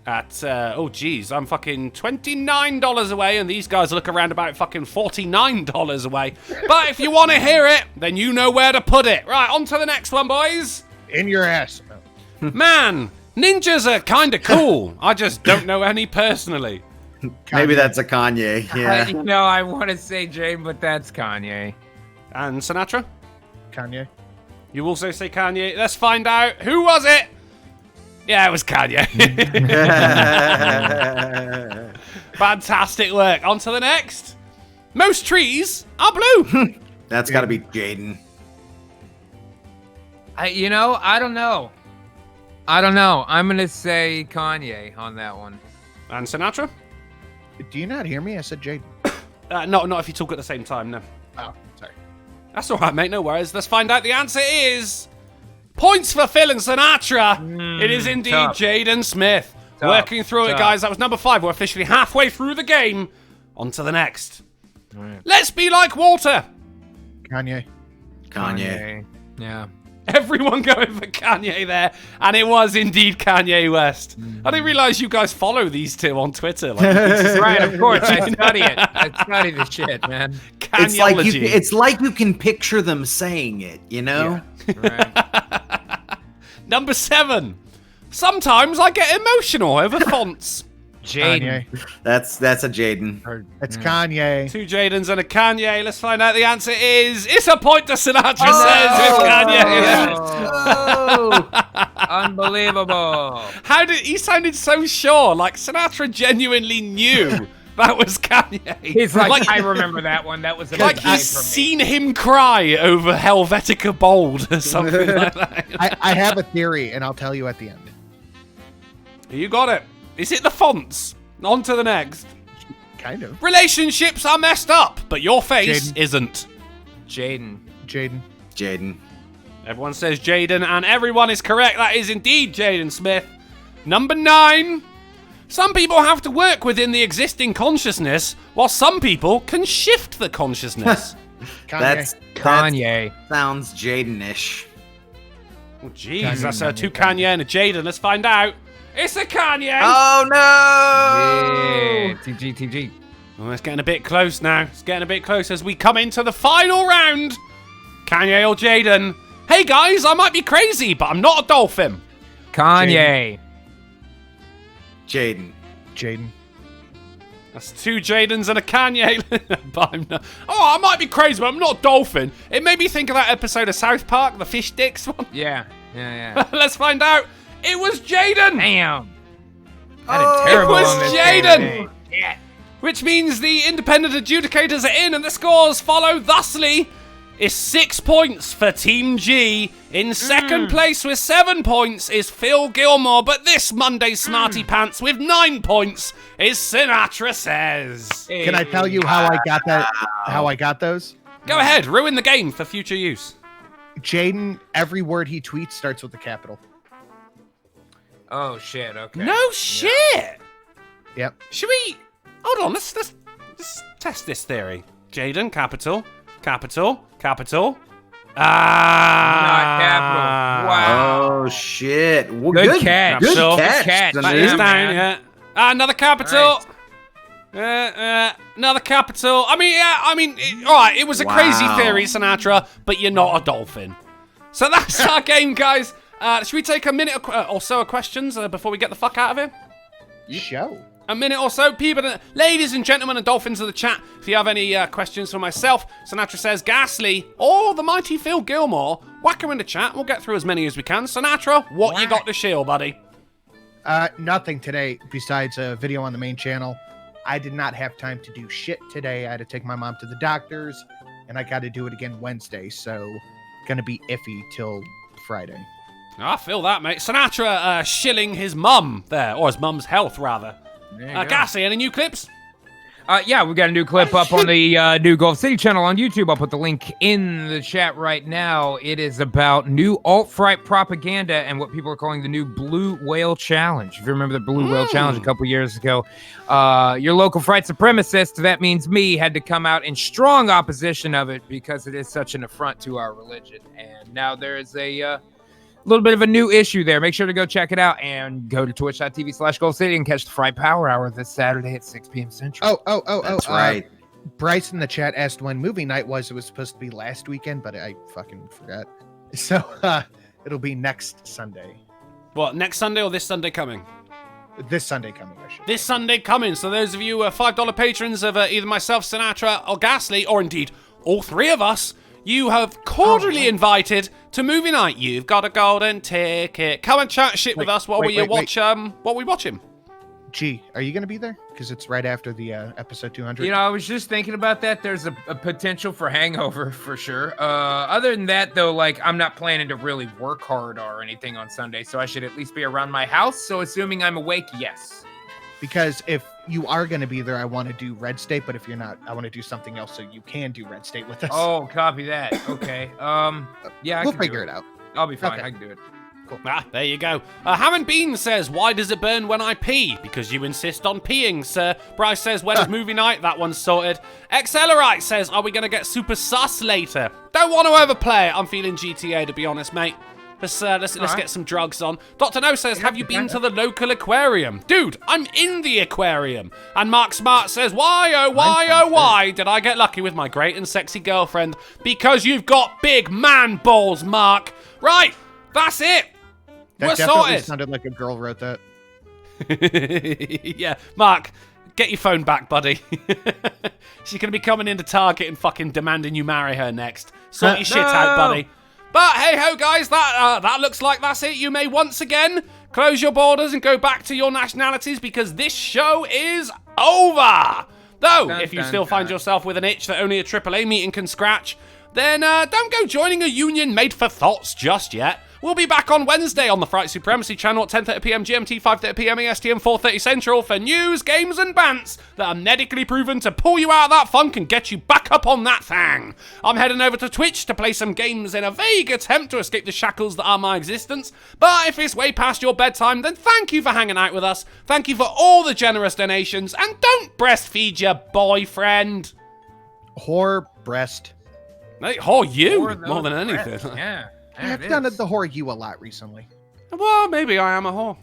at, I'm fucking $29 away, and these guys look around about fucking $49 away. But if you want to hear it, then you know where to put it. Right, on to the next one, boys. In your ass. Man, ninjas are kind of cool. I just don't know any personally. Maybe that's a Kanye. Yeah. I want to say Jane, but that's Kanye. And Sinatra? Kanye. You also say Kanye. Let's find out. Who was it? Yeah, it was Kanye. Fantastic work. On to the next. Most trees are blue. That's got to be Jaden. I don't know. I'm going to say Kanye on that one. And Sinatra? Do you not hear me? I said Jaden. No, not if you talk at the same time, no. Oh, sorry. That's all right, mate. No worries. Let's find out. The answer is points for Phil and Sinatra. It is indeed tough. Jaden Smith. Tough. Working through it, Tough. guys. That was number 5. We're officially halfway through the game. On to the next. Right. Let's be like Walter. Kanye. Yeah. Everyone going for Kanye there. And it was indeed Kanye West. I didn't realize you guys follow these two on Twitter. Right, of course. I study it. I study the shit, man. Kanyology. It's like you can picture them saying it, you know? Right. Number 7. Sometimes I get emotional over fonts. Jaden. That's a Jaden. It's Kanye. 2 Jadens and a Kanye. Let's find out. The answer is it's a point to Sinatra. Says it's Kanye. Unbelievable. He sounded so sure, like Sinatra genuinely knew that was Kanye. He's like, I remember that one. That was a like big he's night for me. seen him cry over Helvetica Bold or something like that. I have a theory, and I'll tell you at the end. You got it. Is it the fonts? On to the next. Kind of. Relationships are messed up, but your face Jaden. isn't. Jaden. Everyone says Jaden, and everyone is correct. That is indeed Jaden Smith. Number 9. Some people have to work within the existing consciousness, while some people can shift the consciousness. Kanye. Kanye. Sounds Jaden-ish. Oh, jeez, that's 2 Kanye and a Jaden. Let's find out. It's a Kanye. Oh no! Yeah. TG. Oh, it's getting a bit close now. It's getting a bit close as we come into the final round. Kanye or Jaden? Hey guys, I might be crazy, but I'm not a dolphin. Kanye. Jaden. That's 2 Jadens and a Kanye. But I'm not. Oh, I might be crazy, but I'm not a dolphin. It made me think of that episode of South Park, the fish sticks one. Yeah. Let's find out. It was Jaden. Damn. It was Jaden. Yeah. Which means the independent adjudicators are in, and the scores follow thusly. It's 6 points for Team G. In second place with 7 points is Phil Gilmore, but this Monday Smarty Pants with 9 points is Sinatra Says. Can I tell you how I got that? How I got those? Go ahead, ruin the game for future use. Jaden, every word he tweets starts with a capital. Oh shit! Okay. No shit. Yep. Should we? Hold on. Let's test this theory. Jaden, capital. Not capital. Wow. Oh shit! Well, Good catch. Good Capital. catch. That is down. Yeah. Another capital. Another capital. I mean, all right. It was a crazy theory, Sinatra, but you're not a dolphin. So that's our game, guys. Should we take a minute or so of questions before we get the fuck out of here? Show. A minute or so. People, ladies and gentlemen and dolphins of the chat, if you have any questions for myself, Sinatra Says, Ghastly, or the mighty Phil Gilmore, whack them in the chat. We'll get through as many as we can. Sinatra, what you got to shield, buddy? Nothing today besides a video on the main channel. I did not have time to do shit today. I had to take my mom to the doctors, and I got to do it again Wednesday, so gonna be iffy till Friday. I feel that, mate. Sinatra shilling his mum there, or his mum's health, rather. Gassy, any new clips? Yeah, we got a new clip up on the new Golf City channel on YouTube. I'll put the link in the chat right now. It is about new alt-right propaganda and what people are calling the new Blue Whale Challenge. If you remember the Blue Whale Challenge a couple years ago, your local fright supremacist, that means me, had to come out in strong opposition of it because it is such an affront to our religion. And now there is a little bit of a new issue there. Make sure to go check it out and go to twitch.tv/Golf City and catch the Fright Power Hour this Saturday at 6 p.m. Central. That's right. Bryce in the chat asked when movie night was. It was supposed to be last weekend, but I fucking forgot. So it'll be next Sunday. What, next Sunday or this Sunday coming? This Sunday coming, I should. This Sunday coming. So those of you $5 patrons of either myself, Sinatra, or Ghastly, or indeed all three of us, you have cordially invited to movie night. You've got a golden ticket. Come and chat shit with us while we watch him. Gee, are you going to be there? Because it's right after the episode 200. You know, I was just thinking about that. There's a potential for hangover for sure. Other than that, though, like, I'm not planning to really work hard or anything on Sunday, so I should at least be around my house. So assuming I'm awake, yes. Because if you are going to be there, I want to do Red State, but if you're not, I want to do something else so you can do Red State with us. Oh, copy that. Okay. Yeah, we'll figure it out. I'll be fine. Okay. I can do it. Cool. There you go. Hammond Bean says, why does it burn when I pee? Because you insist on peeing, sir. Bryce says, when is movie night? That one's sorted. Accelerite says, are we going to get super sus later? Don't want to overplay it. I'm feeling GTA, to be honest, mate. Let's get some drugs on. Dr. No says, have you been to the local aquarium? Dude, I'm in the aquarium. And Mark Smart says, why did I get lucky with my great and sexy girlfriend? Because you've got big man balls, Mark. Right, that's it. That We're definitely sorted. Sounded like a girl wrote that. Yeah, Mark, get your phone back, buddy. She's going to be coming into Target and fucking demanding you marry her next. Sort your shit out, buddy. But hey ho, guys, that looks like that's it. You may once again close your borders and go back to your nationalities because this show is over. Though, if you still find yourself with an itch that only a AAA meeting can scratch, then don't go joining a union made for thoughts just yet. We'll be back on Wednesday on the Fright Supremacy channel at 10:30 p.m. GMT, 5:30 p.m. EST, and 4:30 Central for news, games, and bants that are medically proven to pull you out of that funk and get you back up on that thing. I'm heading over to Twitch to play some games in a vague attempt to escape the shackles that are my existence. But if it's way past your bedtime, then thank you for hanging out with us. Thank you for all the generous donations, and don't breastfeed your boyfriend. Whore breast. Whore you more than anything. Yeah. I've done the whore you a lot recently. Well, maybe I am a whore.